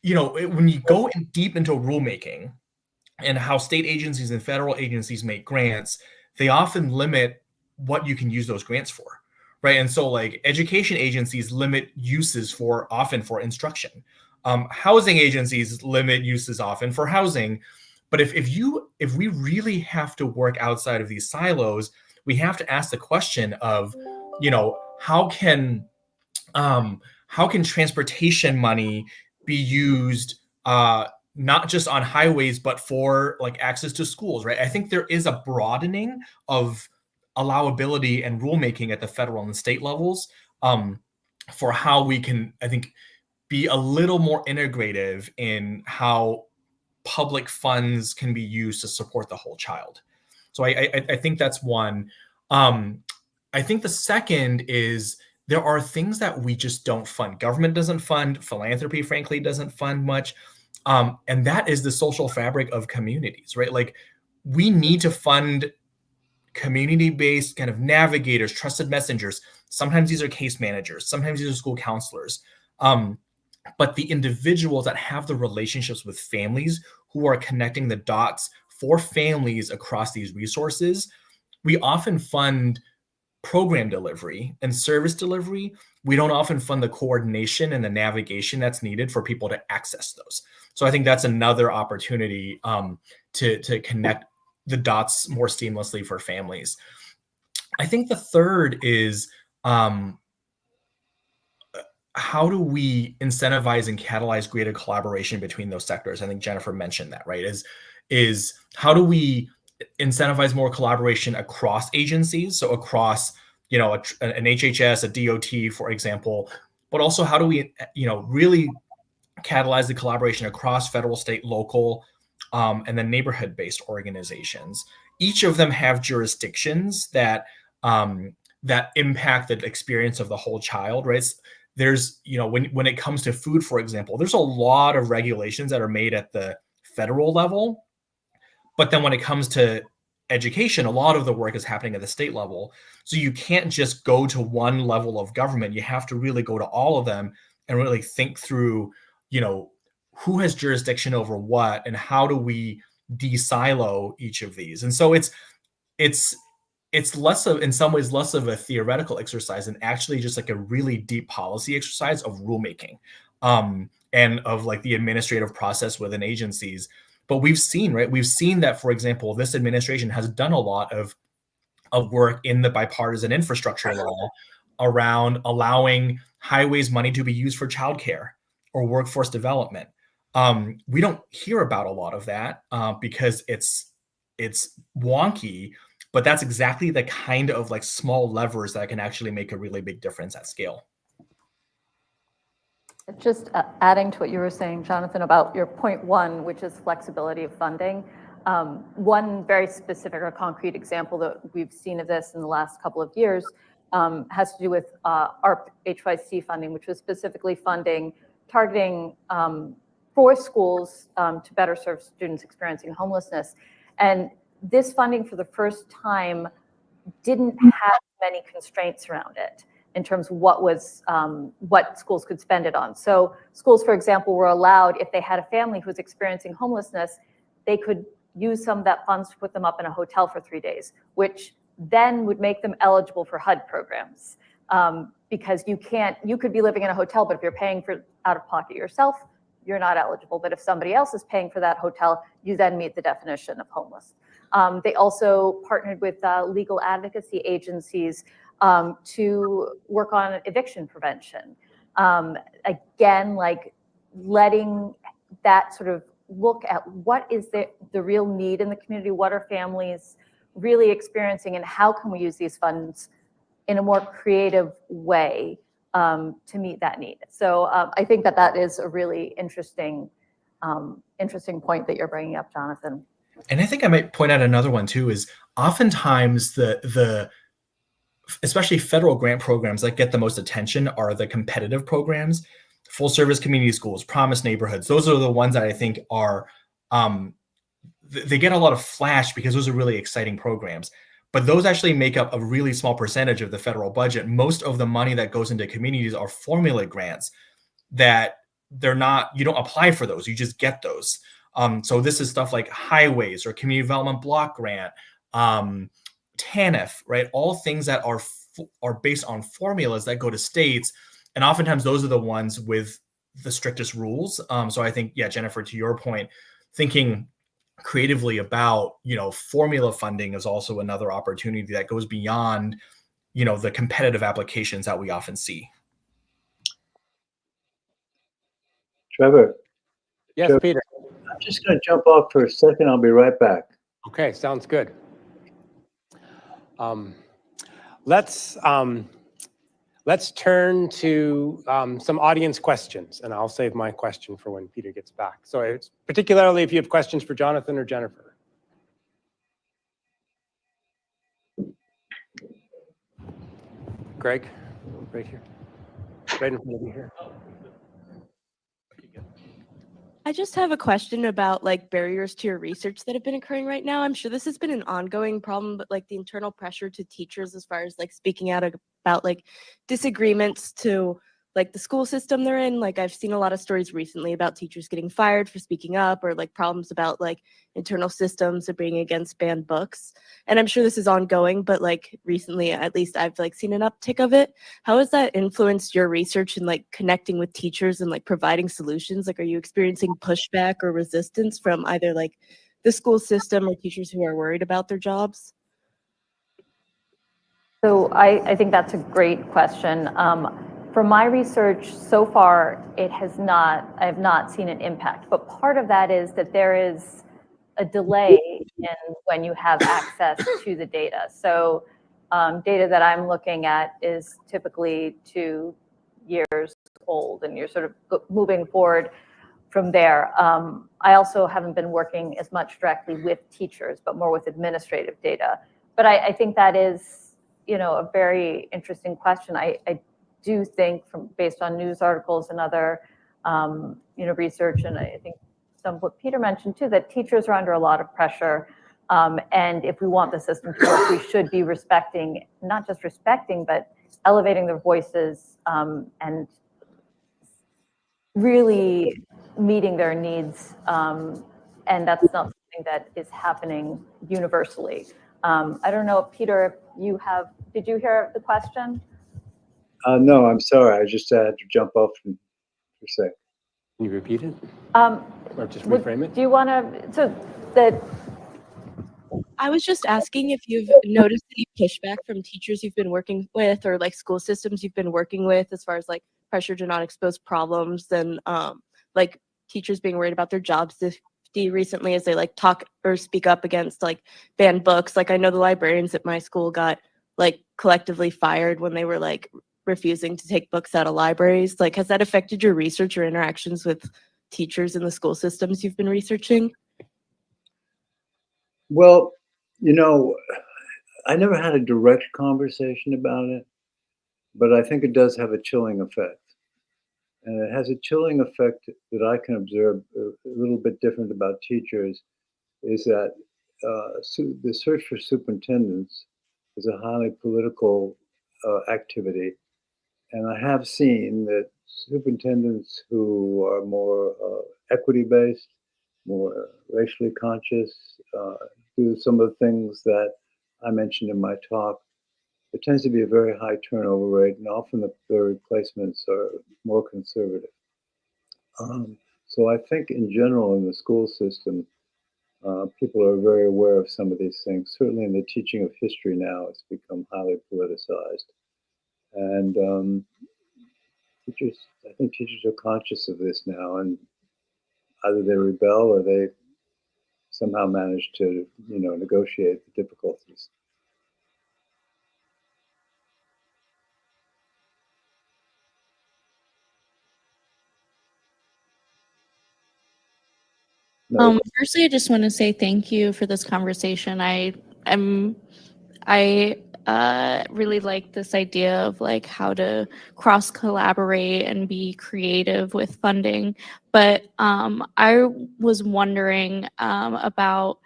C: When you go deep into rulemaking and how state agencies and federal agencies make grants, they often limit what you can use those grants for, right? And so like education agencies limit uses often for instruction. Housing agencies limit uses often for housing. But if we really have to work outside of these silos, we have to ask the question of, how can transportation money be used not just on highways, but for like access to schools, right? I think there is a broadening of allowability and rulemaking at the federal and state levels for how we can, I think, be a little more integrative in how public funds can be used to support the whole child. So I think that's one. I think the second is there are things that we just don't fund. Government doesn't fund, philanthropy, frankly, doesn't fund much. And that is the social fabric of communities, right? Like we need to fund community-based kind of navigators, trusted messengers. Sometimes these are case managers. Sometimes these are school counselors. but the individuals that have the relationships with families who are connecting the dots for families across these resources, we often fund program delivery and service delivery. We don't often fund the coordination and the navigation that's needed for people to access those. So I think that's another opportunity to connect the dots more seamlessly for families. I think the third is how do we incentivize and catalyze greater collaboration between those sectors? I think Jennifer mentioned that, right? Is how do we incentivize more collaboration across agencies? So across, an HHS, a DOT, for example, but also how do we, really catalyze the collaboration across federal, state, local, and then neighborhood-based organizations. Each of them have jurisdictions that impact the experience of the whole child, right? There's, when it comes to food, for example, there's a lot of regulations that are made at the federal level, but then when it comes to education, a lot of the work is happening at the state level. So you can't just go to one level of government. You have to really go to all of them and really think through, who has jurisdiction over what and how do we de-silo each of these. And so it's less of, in some ways, less of a theoretical exercise and actually just like a really deep policy exercise of rulemaking and of like the administrative process within agencies. But we've seen that, for example, this administration has done a lot of work in the bipartisan infrastructure law around allowing highways money to be used for childcare or workforce development. We don't hear about a lot of that because it's wonky, but that's exactly the kind of like small levers that can actually make a really big difference at scale.
D: Just adding to what you were saying, Jonathan, about your point one, which is flexibility of funding. One very specific or concrete example that we've seen of this in the last couple of years has to do with ARP HYC funding, which was specifically targeting for schools to better serve students experiencing homelessness. And this funding for the first time didn't have many constraints around it in terms of what schools could spend it on. So schools, for example, were allowed, if they had a family who was experiencing homelessness, they could use some of that funds to put them up in a hotel for 3 days, which then would make them eligible for HUD programs. Because you could be living in a hotel, but if you're paying for out of pocket yourself, you're not eligible. But if somebody else is paying for that hotel, you then meet the definition of homeless. They also partnered with legal advocacy agencies to work on eviction prevention. Again, like letting that sort of look at what is the real need in the community, what are families really experiencing, and how can we use these funds in a more creative way to meet that need. So I think that is a really interesting point that you're bringing up, Jonathan.
C: And I think I might point out another one too, is oftentimes the especially federal grant programs that get the most attention are the competitive programs, full service community schools, promise neighborhoods. Those are the ones that I think are, they get a lot of flash because those are really exciting programs. But those actually make up a really small percentage of the federal budget. Most of the money that goes into communities are formula grants that you don't apply for those, you just get those. So this is stuff like highways or community development block grant, TANF, right? All things that are based on formulas that go to states. And oftentimes those are the ones with the strictest rules. So I think, yeah, Jennifer, to your point, thinking creatively about, formula funding is also another opportunity that goes beyond, the competitive applications that we often see.
A: Trevor.
B: Yes,
A: Trevor,
B: Peter.
A: I'm just going to jump off for a second. I'll be right back.
B: Okay, sounds good. Let's turn to some audience questions, and I'll save my question for when Peter gets back. So it's particularly if you have questions for Jonathan or Jennifer. Greg, right here. Right in front of you here.
E: I just have a question about like barriers to your research that have been occurring right now. I'm sure this has been an ongoing problem, but like the internal pressure to teachers as far as like speaking out about like disagreements to like the school system they're in. Like I've seen a lot of stories recently about teachers getting fired for speaking up, or like problems about like internal systems or being against banned books. And I'm sure this is ongoing, but like recently, at least I've like seen an uptick of it. How has that influenced your research and like connecting with teachers and like providing solutions? Like, are you experiencing pushback or resistance from either like the school system or teachers who are worried about their jobs?
D: So I think that's a great question. From my research so far, I have not seen an impact, but part of that is that there is a delay in when you have access to the data. So data that I'm looking at is typically 2 years old, and you're sort of moving forward from there. I also haven't been working as much directly with teachers, but more with administrative data. But I think that is, a very interesting question. I do think, based on news articles and other, research, and I think some of what Peter mentioned too, that teachers are under a lot of pressure. And if we want the system to work, we should be not just respecting, but elevating their voices, and really meeting their needs. And that's not something that is happening universally. I don't know, Peter, did you hear the question?
A: No, I'm sorry. I just had to jump off for a sec.
B: Can you repeat it? Or just
D: Would-
B: reframe it?
D: Do you want to,
E: I was just asking if you've noticed any pushback from teachers you've been working with, or like school systems you've been working with, as far as like pressure to not expose problems, and like teachers being worried about their job safety recently as they like talk or speak up against like banned books. Like I know the librarians at my school got like collectively fired when they were like refusing to take books out of libraries. Like, has that affected your research or interactions with teachers in the school systems you've been researching?
A: Well, I never had a direct conversation about it, but I think it does have a chilling effect. And it has a chilling effect that I can observe a little bit different about teachers, is that the search for superintendents is a highly political activity. And I have seen that superintendents who are more equity-based, more racially conscious, do some of the things that I mentioned in my talk. There tends to be a very high turnover rate, and often the replacements are more conservative. So I think in general in the school system, people are very aware of some of these things. Certainly in the teaching of history now, it's become highly politicized. And I think teachers are conscious of this now, and either they rebel or they somehow manage to, negotiate the difficulties.
F: Firstly, I just want to say thank you for this conversation. I really like this idea of like how to cross collaborate and be creative with funding. But I was wondering about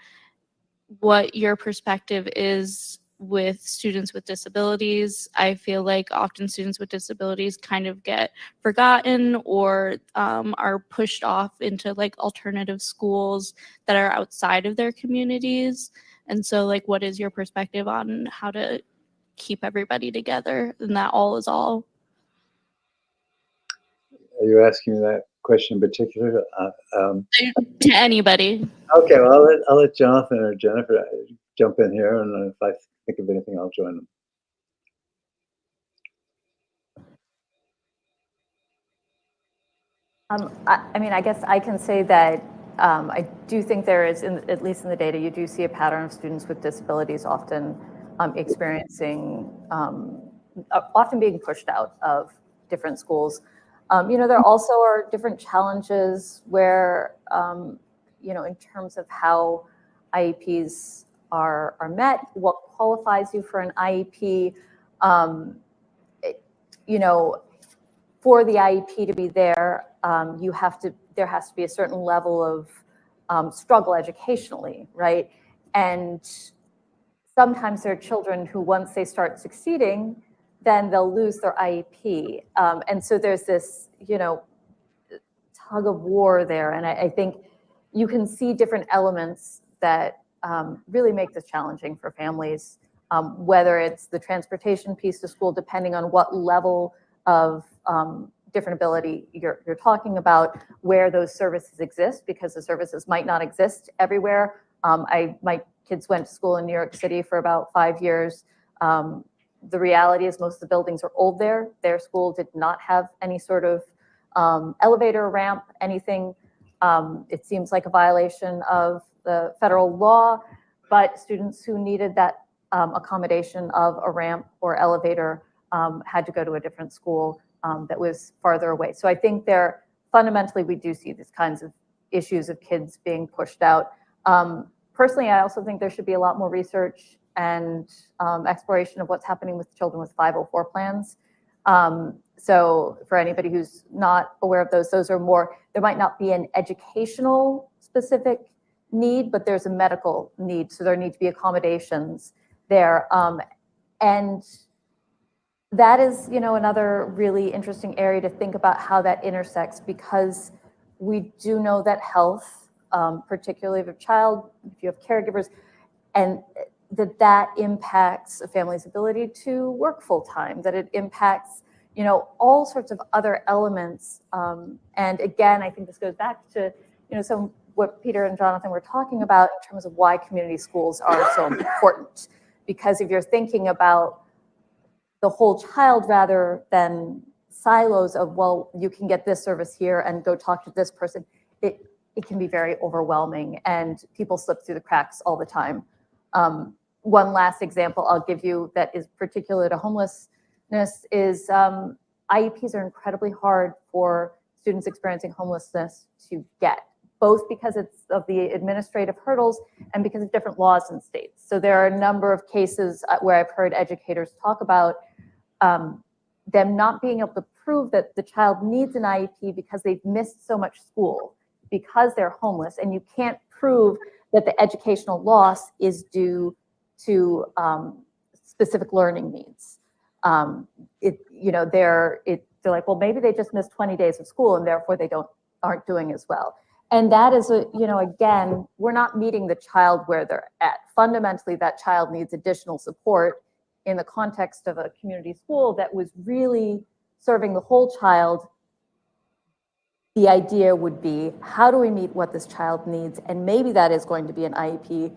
F: what your perspective is with students with disabilities. I feel like often students with disabilities kind of get forgotten, or are pushed off into like alternative schools that are outside of their communities. And so like, what is your perspective on how to keep everybody together and that all is all?
A: Are you asking me that question in particular?
F: To anybody.
A: Okay, well, I'll let Jonathan or Jennifer jump in here, and if I think of anything, I'll join them.
D: I guess I can say that I do think there is, at least in the data, you do see a pattern of students with disabilities often experiencing, often being pushed out of different schools. There also are different challenges where, in terms of how IEPs are met, what qualifies you for an IEP, for the IEP to be there, there has to be a certain level of struggle educationally, right? And sometimes there are children who, once they start succeeding, then they'll lose their IEP. And so there's this, tug of war there. And I think you can see different elements that really make this challenging for families, whether it's the transportation piece to school, depending on what level of different ability you're talking about, where those services exist, because the services might not exist everywhere. My kids went to school in New York City for about 5 years. The reality is most of the buildings are old there. Their school did not have any sort of elevator, ramp, anything. It seems like a violation of the federal law, but students who needed that accommodation of a ramp or elevator had to go to a different school that was farther away. So I think fundamentally, we do see these kinds of issues of kids being pushed out. Personally, I also think there should be a lot more research and exploration of what's happening with children with 504 plans. So for anybody who's not aware of those are more, there might not be an educational specific need, but there's a medical need. So there need to be accommodations there. And that is, another really interesting area to think about how that intersects, because we do know that health, particularly of a child, if you have caregivers, and that impacts a family's ability to work full time, that it impacts, all sorts of other elements. And again, I think this goes back to, some what Peter and Jonathan were talking about in terms of why community schools are so important. Because if you're thinking about the whole child rather than silos of, well, you can get this service here and go talk to this person, it can be very overwhelming, and people slip through the cracks all the time. One last example I'll give you that is particular to homelessness is IEPs are incredibly hard for students experiencing homelessness to get, both because of the administrative hurdles and because of different laws in states. So there are a number of cases where I've heard educators talk about them not being able to prove that the child needs an IEP because they've missed so much school, because they're homeless, and you can't prove that the educational loss is due to specific learning needs. They're like, well, maybe they just missed 20 days of school and therefore they aren't doing as well. And that is, again, we're not meeting the child where they're at. Fundamentally, that child needs additional support in the context of a community school that was really serving the whole child. The idea would be, how do we meet what this child needs? And maybe that is going to be an IEP,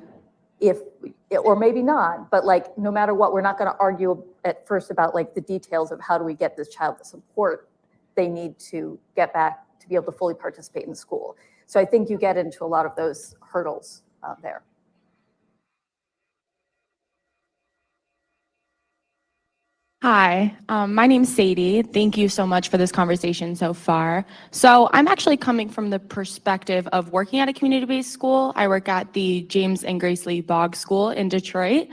D: or maybe not, but no matter what, we're not going to argue at first about the details of how do we get this child the support they need to get back to be able to fully participate in school. So I think you get into a lot of those hurdles there.
G: Hi, my name's Sadie. Thank you so much for this conversation so far. So I'm actually coming from the perspective of working at a community-based school. I work at the James and Grace Lee Boggs School in Detroit.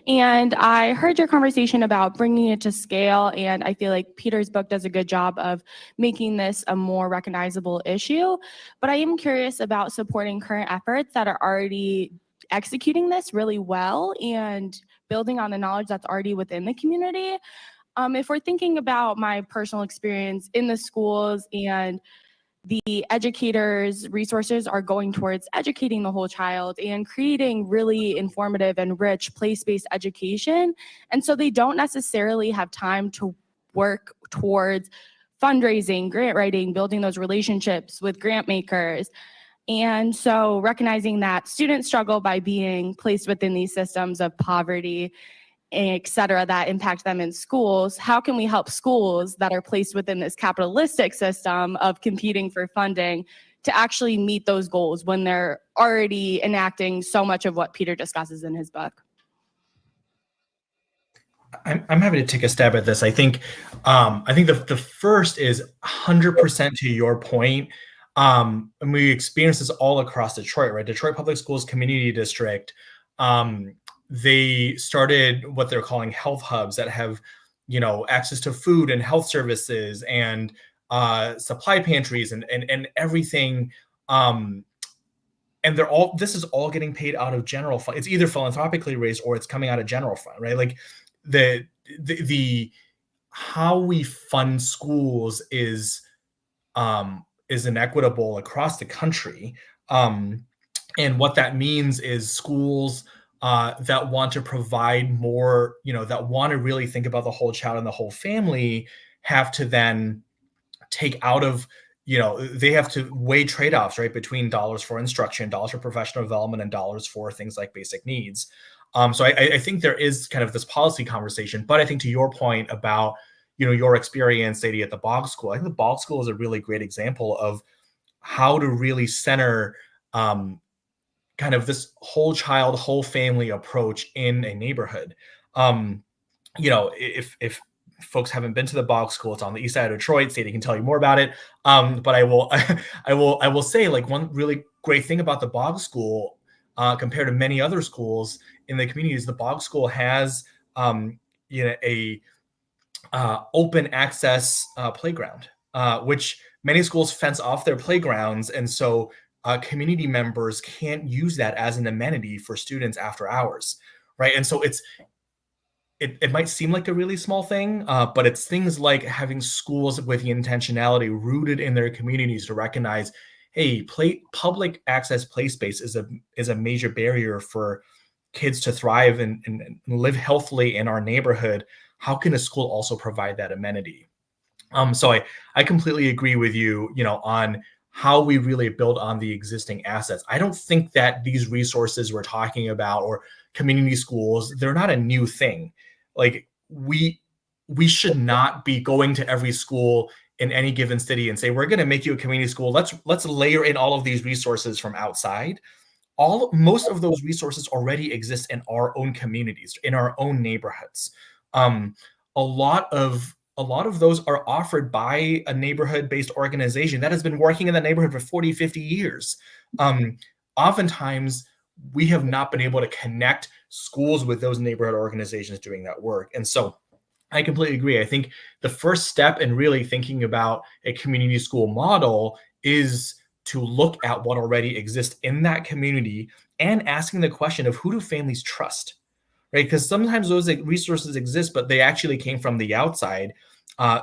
G: And I heard your conversation about bringing it to scale, and I feel like Peter's book does a good job of making this a more recognizable issue. But I am curious about supporting current efforts that are already executing this really well and building on the knowledge that's already within the community. If we're thinking about my personal experience in the schools, and the educators' resources are going towards educating the whole child and creating really informative and rich place-based education. And so they don't necessarily have time to work towards fundraising, grant writing, building those relationships with grant makers. And so recognizing that students struggle by being placed within these systems of poverty, et cetera, that impact them in schools, how can we help schools that are placed within this capitalistic system of competing for funding to actually meet those goals when they're already enacting so much of what Peter discusses in his book?
C: I'm happy to take a stab at this. I think the first is 100% to your point. And we experience this all across Detroit, right? Detroit Public Schools Community District. They started what they're calling health hubs that have, access to food and health services and supply pantries and everything. And this is all getting paid out of general fund. It's either philanthropically raised or it's coming out of general fund, right? Like the how we fund schools is inequitable across the country. And what that means is schools that want to provide more, that want to really think about the whole child and the whole family have to then take out of, they have to weigh trade-offs, right, between dollars for instruction, dollars for professional development, and dollars for things like basic needs. So I think there is kind of this policy conversation, but I think to your point about, your experience, Sadie, at the Bog School, I think the Bog School is a really great example of how to really center kind of this whole child, whole family approach in a neighborhood. If folks haven't been to the Bog School, it's on the east side of Detroit. Sadie can tell you more about it. But I will, I will say, like, one really great thing about the Bog School compared to many other schools in the community is the Bog School has, a open access playground, which many schools fence off their playgrounds, and so community members can't use that as an amenity for students after hours, right? And so it might seem like a really small thing, but it's things like having schools with the intentionality rooted in their communities to recognize, hey, public access play space is a major barrier for kids to thrive and live healthily in our neighborhood. How can a school also provide that amenity? So I completely agree with you, on how we really build on the existing assets. I don't think that these resources we're talking about, or community schools, they're not a new thing. Like, we should not be going to every school in any given city and say, we're going to make you a community school. Let's layer in all of these resources from outside. Most of those resources already exist in our own communities, in our own neighborhoods. A lot of those are offered by a neighborhood-based organization that has been working in that neighborhood for 40, 50 years. Oftentimes, we have not been able to connect schools with those neighborhood organizations doing that work. And so I completely agree. I think the first step in really thinking about a community school model is to look at what already exists in that community and asking the question of, who do families trust, right? Because sometimes those resources exist, but they actually came from the outside. A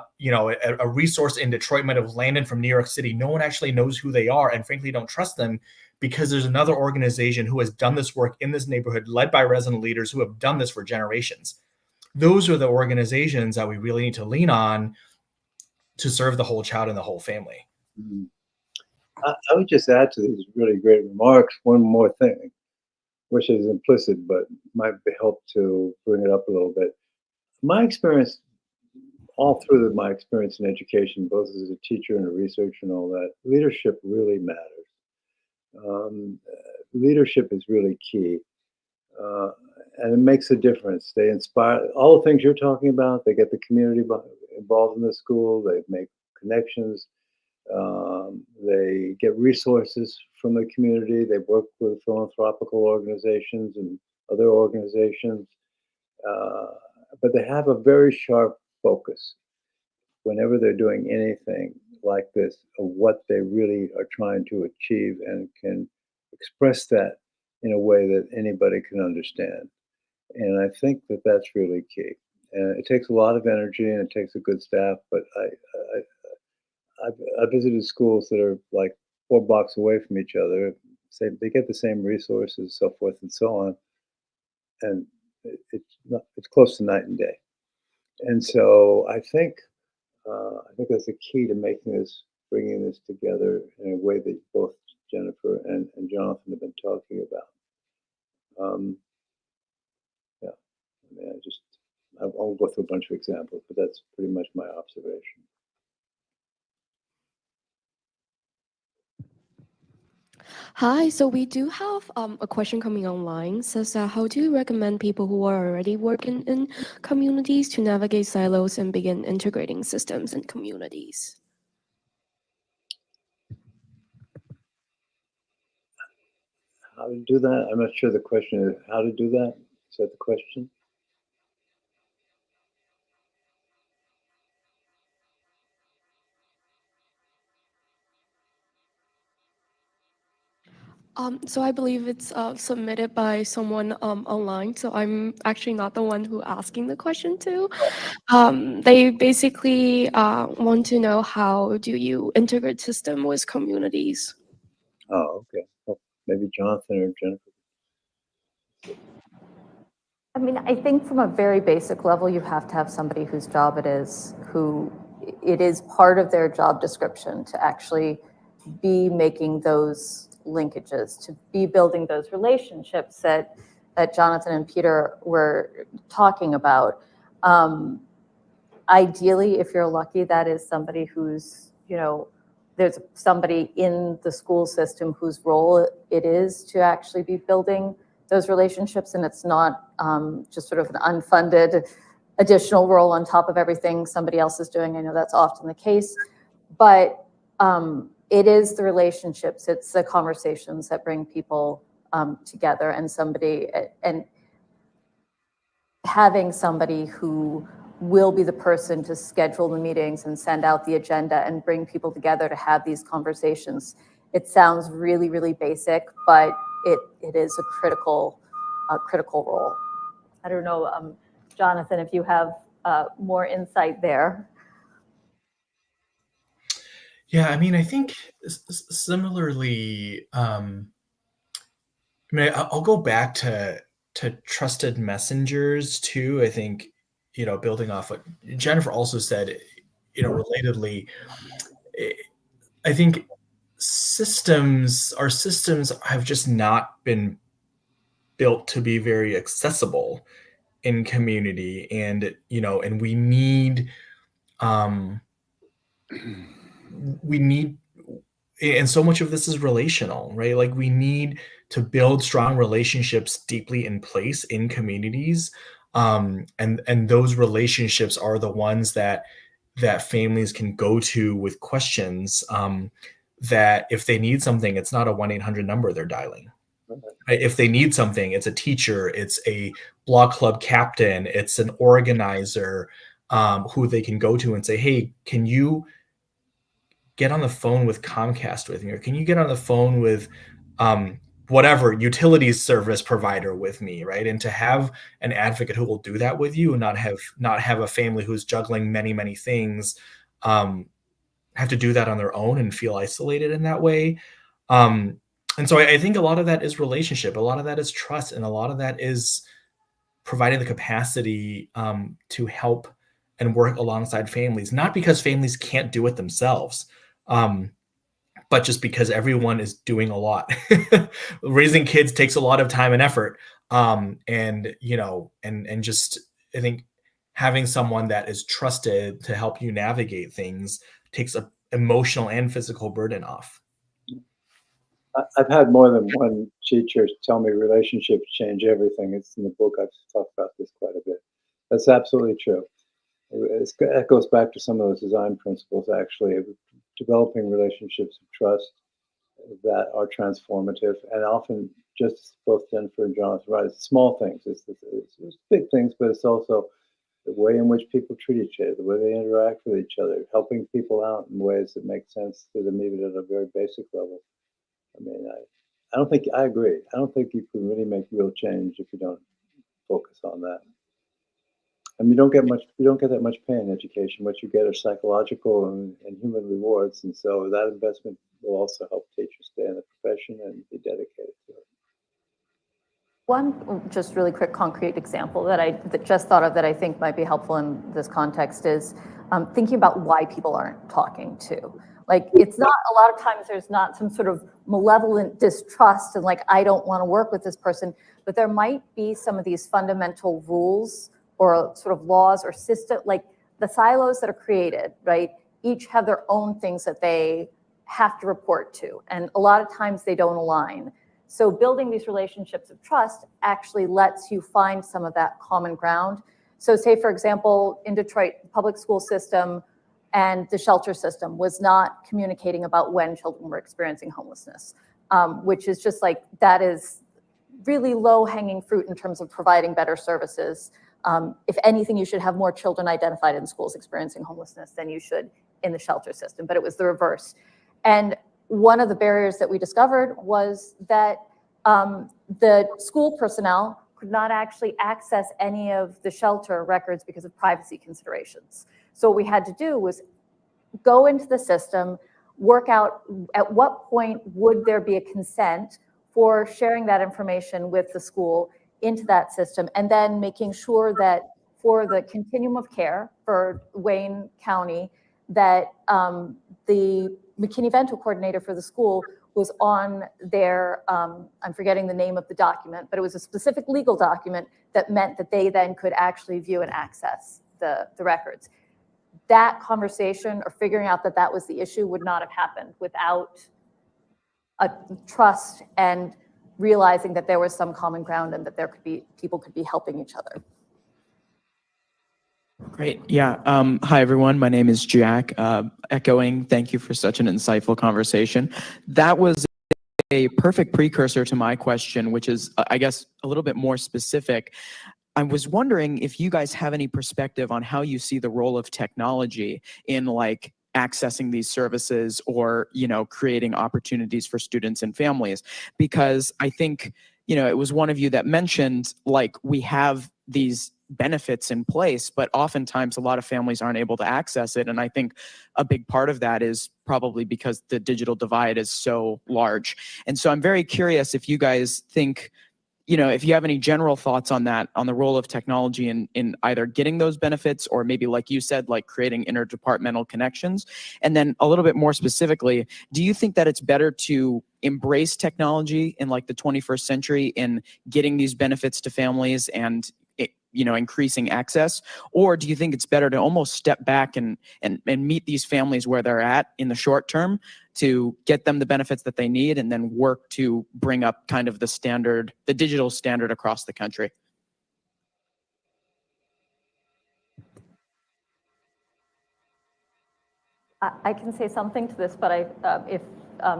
C: resource in Detroit might have landed from New York City. No one actually knows who they are, and frankly don't trust them, because there's another organization who has done this work in this neighborhood, led by resident leaders who have done this for generations. Those are the organizations that we really need to lean on to serve the whole child and the whole family.
A: Mhm. I would just add to these really great remarks one more thing, which is implicit, but might help to bring it up a little bit. My experience, all through my experience in education, both as a teacher and a researcher and all that, leadership really matters. Leadership is really key. Uh, and it makes a difference. They inspire all the things you're talking about. They get the community involved in the school. They make connections. They get resources from the community. They work with philanthropical organizations and other organizations. Uh, but they have a very sharp focus whenever they're doing anything like this of what they really are trying to achieve, and can express that in a way that anybody can understand. And I think that that's really key. And it takes a lot of energy and it takes a good staff. But I visited schools that are like 4 blocks away from each other. They get the same resources, so forth and so on, and it's close to night and day. And so I think that's the key to bringing this together in a way that both Jennifer and Jonathan have been talking about. Yeah, I mean, I'll go through a bunch of examples, but that's pretty much my observation.
E: Hi, so we do have a question coming online. Says, how do you recommend people who are already working in communities to navigate silos and begin integrating systems in communities?
A: How to do that? I'm not sure the question is how to do that. Is that the question?
H: So I believe it's submitted by someone online. So I'm actually not the one who asking the question to. They basically want to know, how do you integrate system with communities?
A: Oh, okay. Well, maybe Jonathan or Jennifer.
D: I mean, I think from a very basic level, you have to have somebody whose job it is, who it is part of their job description to actually be making those linkages, to be building those relationships that Jonathan and Peter were talking about. Ideally, if you're lucky, that is somebody who's, there's somebody in the school system whose role it is to actually be building those relationships, and it's not just sort of an unfunded additional role on top of everything somebody else is doing. I know that's often the case, but it is the relationships, it's the conversations that bring people together, and having somebody who will be the person to schedule the meetings and send out the agenda and bring people together to have these conversations. It sounds really, really basic, but it is a critical role. I don't know, Jonathan, if you have more insight there.
C: Yeah, I mean, I think similarly, I'll go back to trusted messengers too. I think, building off what Jennifer also said, relatedly, I think our systems have just not been built to be very accessible in community, and um we need and so much of this is relational, right? Like, we need to build strong relationships deeply in place in communities, and those relationships are the ones that families can go to with questions, that if they need something, it's not a 1-800 number they're dialing. Right? If they need something, it's a teacher, it's a block club captain, it's an organizer, who they can go to and say, hey, can you get on the phone with Comcast with me, or can you get on the phone with whatever utilities service provider with me, right? And to have an advocate who will do that with you, and not have a family who's juggling many things, have to do that on their own and feel isolated in that way. And so I think a lot of that is relationship, a lot of that is trust, and a lot of that is providing the capacity to help and work alongside families, not because families can't do it themselves, but just because everyone is doing a lot. Raising kids takes a lot of time and effort, and just, I think, having someone that is trusted to help you navigate things takes a emotional and physical burden off.
A: I've had more than one teacher tell me relationships change everything. It's in the book. I've talked about this quite a bit. That's absolutely true. That goes back to some of those design principles, actually, of developing relationships of trust that are transformative, and often, just both Jennifer and Jonathan, right? It's small things. It's big things, but it's also the way in which people treat each other, the way they interact with each other, helping people out in ways that make sense to them, even at a very basic level. I mean, I don't think, I agree. I don't think you can really make real change if you don't focus on that. And you don't get that much pay in education. What you get are psychological and human rewards. And so that investment will also help teachers stay in the profession and be dedicated to it.
D: One just really quick concrete example that I just thought of that I think might be helpful in this context is thinking about why people aren't talking to. Like, it's not, a lot of times there's not some sort of malevolent distrust and like, I don't want to work with this person, but there might be some of these fundamental rules or sort of laws or system, like the silos that are created, right? Each have their own things that they have to report to. And a lot of times they don't align. So building these relationships of trust actually lets you find some of that common ground. So say, for example, in Detroit, the public school system and the shelter system was not communicating about when children were experiencing homelessness, which is just like, that is really low hanging fruit in terms of providing better services. If anything, you should have more children identified in schools experiencing homelessness than you should in the shelter system, but it was the reverse. And one of the barriers that we discovered was that the school personnel could not actually access any of the shelter records because of privacy considerations. So what we had to do was go into the system, work out at what point would there be a consent for sharing that information with the school into that system, and then making sure that for the continuum of care for Wayne County, that the McKinney-Vento coordinator for the school was on their, I'm forgetting the name of the document, but it was a specific legal document that meant that they then could actually view and access the records. That conversation or figuring out that that was the issue would not have happened without a trust and realizing that there was some common ground and that there could be, people could be helping each other.
I: Great. Yeah. Hi, everyone. My name is Jack. Echoing, thank you for such an insightful conversation. That was a perfect precursor to my question, which is, I guess, a little bit more specific. I was wondering if you guys have any perspective on how you see the role of technology in like accessing these services or, you know, creating opportunities for students and families, because I think, you know, it was one of you that mentioned like we have these benefits in place, but oftentimes a lot of families aren't able to access it. And I think a big part of that is probably because the digital divide is so large. And so I'm very curious if you guys think, you know, if you have any general thoughts on that, on the role of technology in either getting those benefits or maybe, like you said, like creating interdepartmental connections. And then a little bit more specifically, do you think that it's better to embrace technology in like the 21st century in getting these benefits to families and, you know, increasing access? Or do you think it's better to almost step back and meet these families where they're at in the short term to get them the benefits that they need and then work to bring up kind of the standard, the digital standard across the country?
D: I can say something to this, but if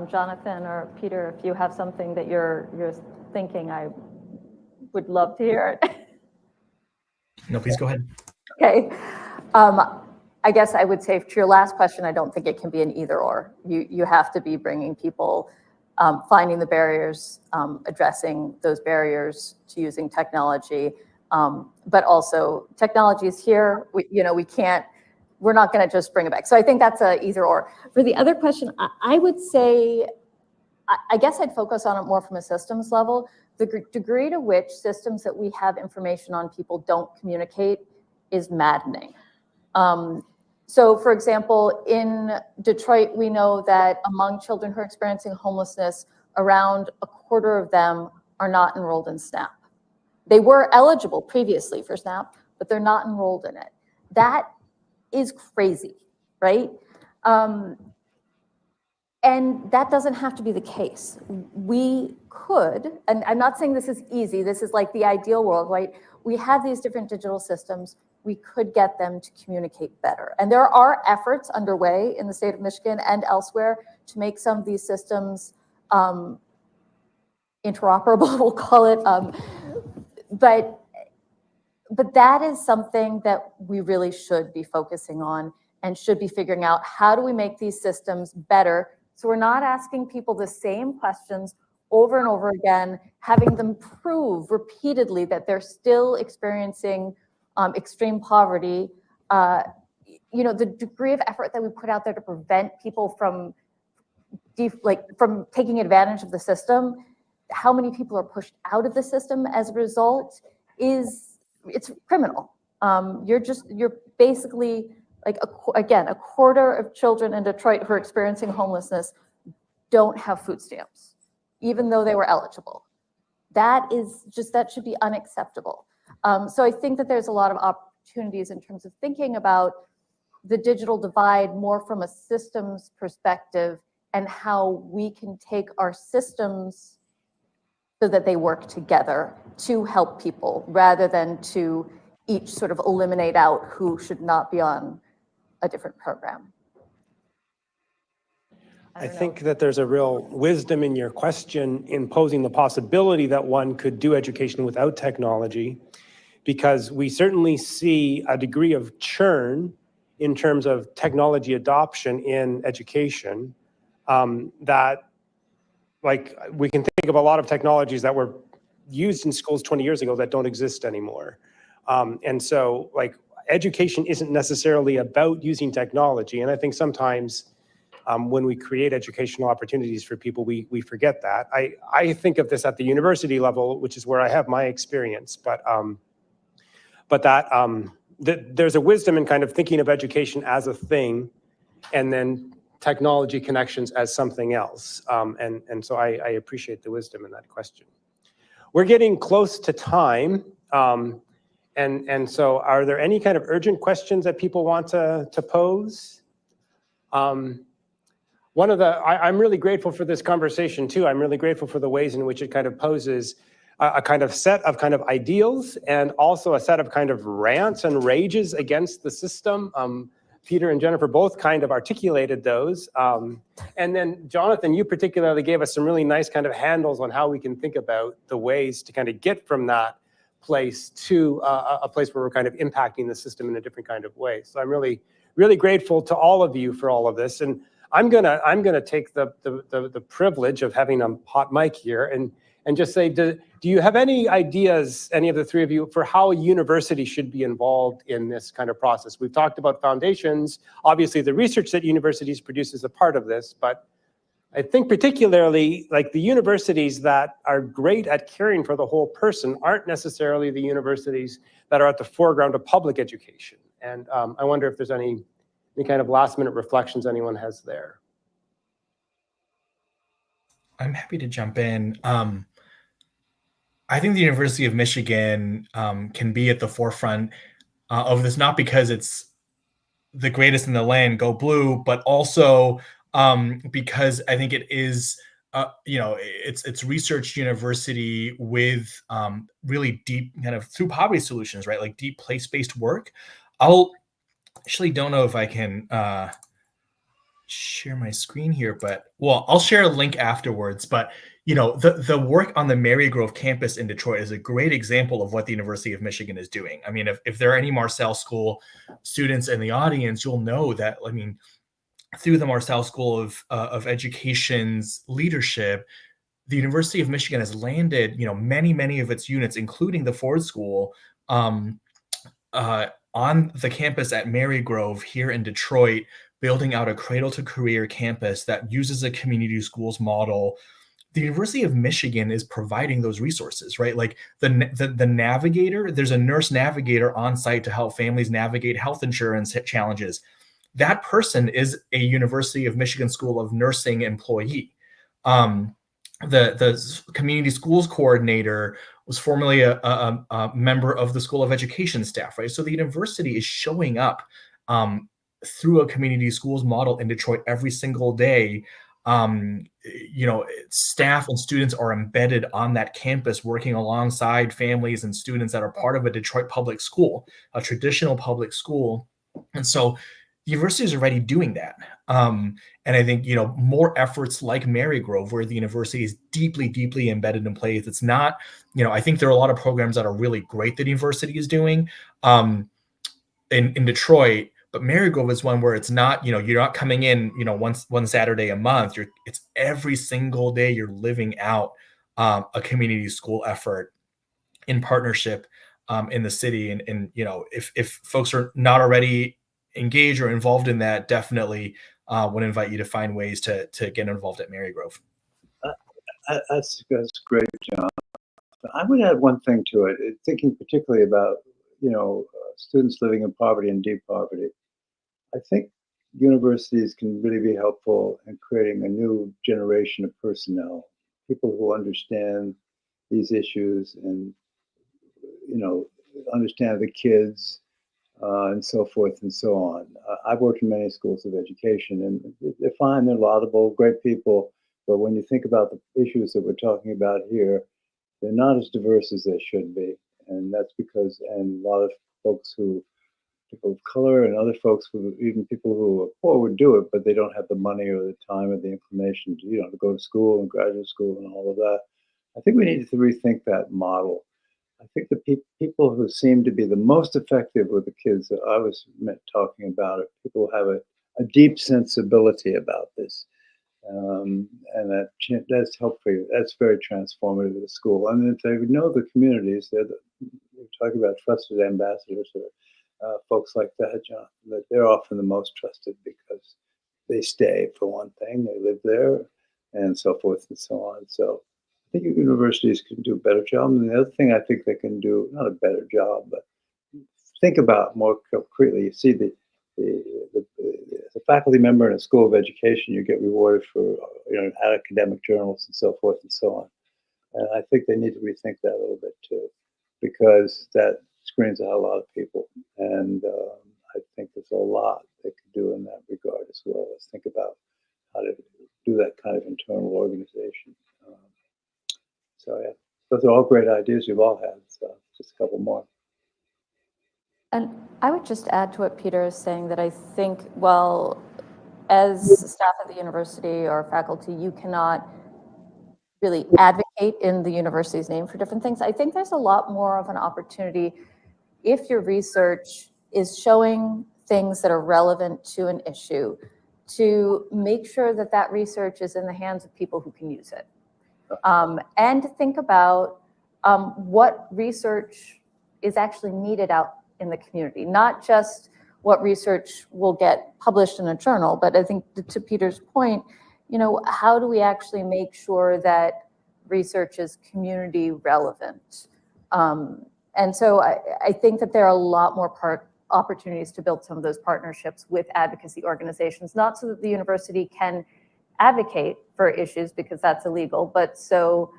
D: Jonathan or Peter, if you have something that you're thinking, I would love to hear it.
C: No, please go ahead.
D: Okay. I guess I would say to your last question, I don't think it can be an either or. You have to be bringing people, finding the barriers, addressing those barriers to using technology. But also technology is here. We're not going to just bring it back. So I think that's a either or. For the other question, I would say, I guess I'd focus on it more from a systems level. The degree to which systems that we have information on people don't communicate is maddening. So for example, in Detroit, we know that among children who are experiencing homelessness, around a quarter of them are not enrolled in SNAP. They were eligible previously for SNAP, but they're not enrolled in it. That is crazy, right? And that doesn't have to be the case. We could, and I'm not saying this is easy, this is like the ideal world, right? We have these different digital systems, we could get them to communicate better. And there are efforts underway in the state of Michigan and elsewhere to make some of these systems interoperable, we'll call it. But that is something that we really should be focusing on and should be figuring out, how do we make these systems better so we're not asking people the same questions over and over again, having them prove repeatedly that they're still experiencing extreme poverty. You know, the degree of effort that we put out there to prevent people from taking advantage of the system, how many people are pushed out of the system as a result it's criminal. You're basically, like, again, a quarter of children in Detroit who are experiencing homelessness don't have food stamps, even though they were eligible. That should be unacceptable. So I think that there's a lot of opportunities in terms of thinking about the digital divide more from a systems perspective and how we can take our systems so that they work together to help people rather than to each sort of eliminate out who should not be on a different program.
B: I think that there's a real wisdom in your question in posing the possibility that one could do education without technology, because we certainly see a degree of churn in terms of technology adoption in education. that, like, we can think of a lot of technologies that were used in schools 20 years ago that don't exist anymore. And so, like, education isn't necessarily about using technology. And I think sometimes when we create educational opportunities for people, we forget that. I think of this at the university level, which is where I have my experience, but there's a wisdom in kind of thinking of education as a thing, and then technology connections as something else. And so I appreciate the wisdom in that question. We're getting close to time. And so are there any kind of urgent questions that people want to pose? I'm really grateful for this conversation too. I'm really grateful for the ways in which it kind of poses a kind of set of kind of ideals, and also a set of kind of rants and rages against the system. Peter and Jennifer both kind of articulated those. And then Jonathan, you particularly gave us some really nice kind of handles on how we can think about the ways to kind of get from that place to a place where we're kind of impacting the system in a different kind of way. So I'm really, really grateful to all of you for all of this. And I'm gonna take the privilege of having a hot mic here and just say, do you have any ideas, any of the three of you, for how a university should be involved in this kind of process? We've talked about foundations. Obviously, the research that universities produce is a part of this, but I think particularly, like, the universities that are great at caring for the whole person aren't necessarily the universities that are at the foreground of public education. And I wonder if there's any kind of last minute reflections anyone has there.
C: I'm happy to jump in. I think the University of Michigan can be at the forefront of this, not because it's the greatest in the land, go blue, but also because I think it is, it's research university with really deep kind of through poverty solutions, right? Like deep place-based work. I'll actually don't know if I can share my screen here, but well, I'll share a link afterwards. But the work on the Marygrove campus in Detroit is a great example of what the University of Michigan is doing. I mean, if there are any Marcel School students in the audience, you'll know that, I mean, through the Marcel School of Education's leadership, the University of Michigan has landed, many of its units, including the Ford School, on the campus at Marygrove here in Detroit, building out a cradle to career campus that uses a community schools model. The University of Michigan is providing those resources, right? Like the navigator, there's a nurse navigator on site to help families navigate health insurance challenges. That person is a University of Michigan School of Nursing employee. The community schools coordinator was formerly a member of the School of Education staff, right? So the university is showing up through a community schools model in Detroit every single day. Staff and students are embedded on that campus, working alongside families and students that are part of a Detroit public school, a traditional public school. And so the university is already doing that. And I think, more efforts like Marygrove, where the university is deeply, deeply embedded in place. It's not, I think there are a lot of programs that are really great that the university is doing in Detroit, but Marygrove is one where it's not, you're not coming in, one Saturday a month. It's every single day you're living out a community school effort in partnership in the city. And if folks are not already engaged or involved in that, definitely would invite you to find ways to get involved at Marygrove.
A: That's great, John. I would add one thing to it, thinking particularly about, students living in poverty and deep poverty. I think universities can really be helpful in creating a new generation of personnel, people who understand these issues and, understand the kids and so forth and so on. I've worked in many schools of education, and they're fine, they're laudable, great people, but when you think about the issues that we're talking about here, they're not as diverse as they should be. And that's because, and a lot of folks people of color and other folks even people who are poor would do it, but they don't have the money or the time or the inclination to, to go to school and graduate school and all of that. I think we need to rethink that model. I think the people who seem to be the most effective with the kids that I was talking about are people who have a deep sensibility about this. And that's helpful. That's very transformative to the school. And if they know the communities, we're talking about trusted ambassadors, or folks like that, John, that they're often the most trusted because they stay, for one thing, they live there, and so forth and so on. So I think universities can do a better job. And the other thing I think they can do, not a better job, but think about more concretely. You see the faculty member in a school of education, you get rewarded for academic journals and so forth and so on. And I think they need to rethink that a little bit too, because that screens out a lot of people. And I think there's a lot they could do in that regard as well. Let's think about how to do that kind of internal organization. So yeah, those are all great ideas you've all had. So just a couple more.
D: And I would just add to what Peter is saying that I think, well, as staff at the university or faculty, you cannot really advocate in the university's name for different things. I think there's a lot more of an opportunity if your research is showing things that are relevant to an issue, to make sure that that research is in the hands of people who can use it. And to think about what research is actually needed out in the community, not just what research will get published in a journal, but I think to Peter's point, how do we actually make sure that research is community relevant? And so I think that there are a lot more opportunities to build some of those partnerships with advocacy organizations, not so that the university can advocate for issues because that's illegal, but so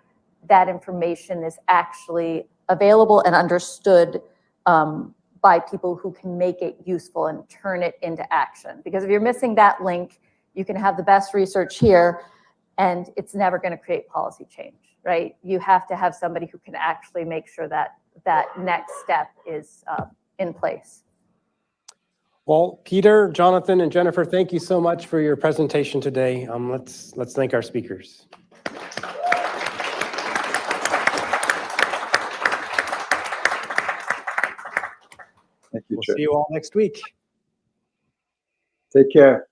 D: that information is actually available and understood by people who can make it useful and turn it into action. Because if you're missing that link, you can have the best research here and it's never going to create policy change, right? You have to have somebody who can actually make sure that that next step is in place.
B: Well, Peter, Jonathan, and Jennifer, thank you so much for your presentation today. Let's thank our speakers.
A: Thank you,
B: We'll
A: Chair.
B: see you all next week.
A: Take care.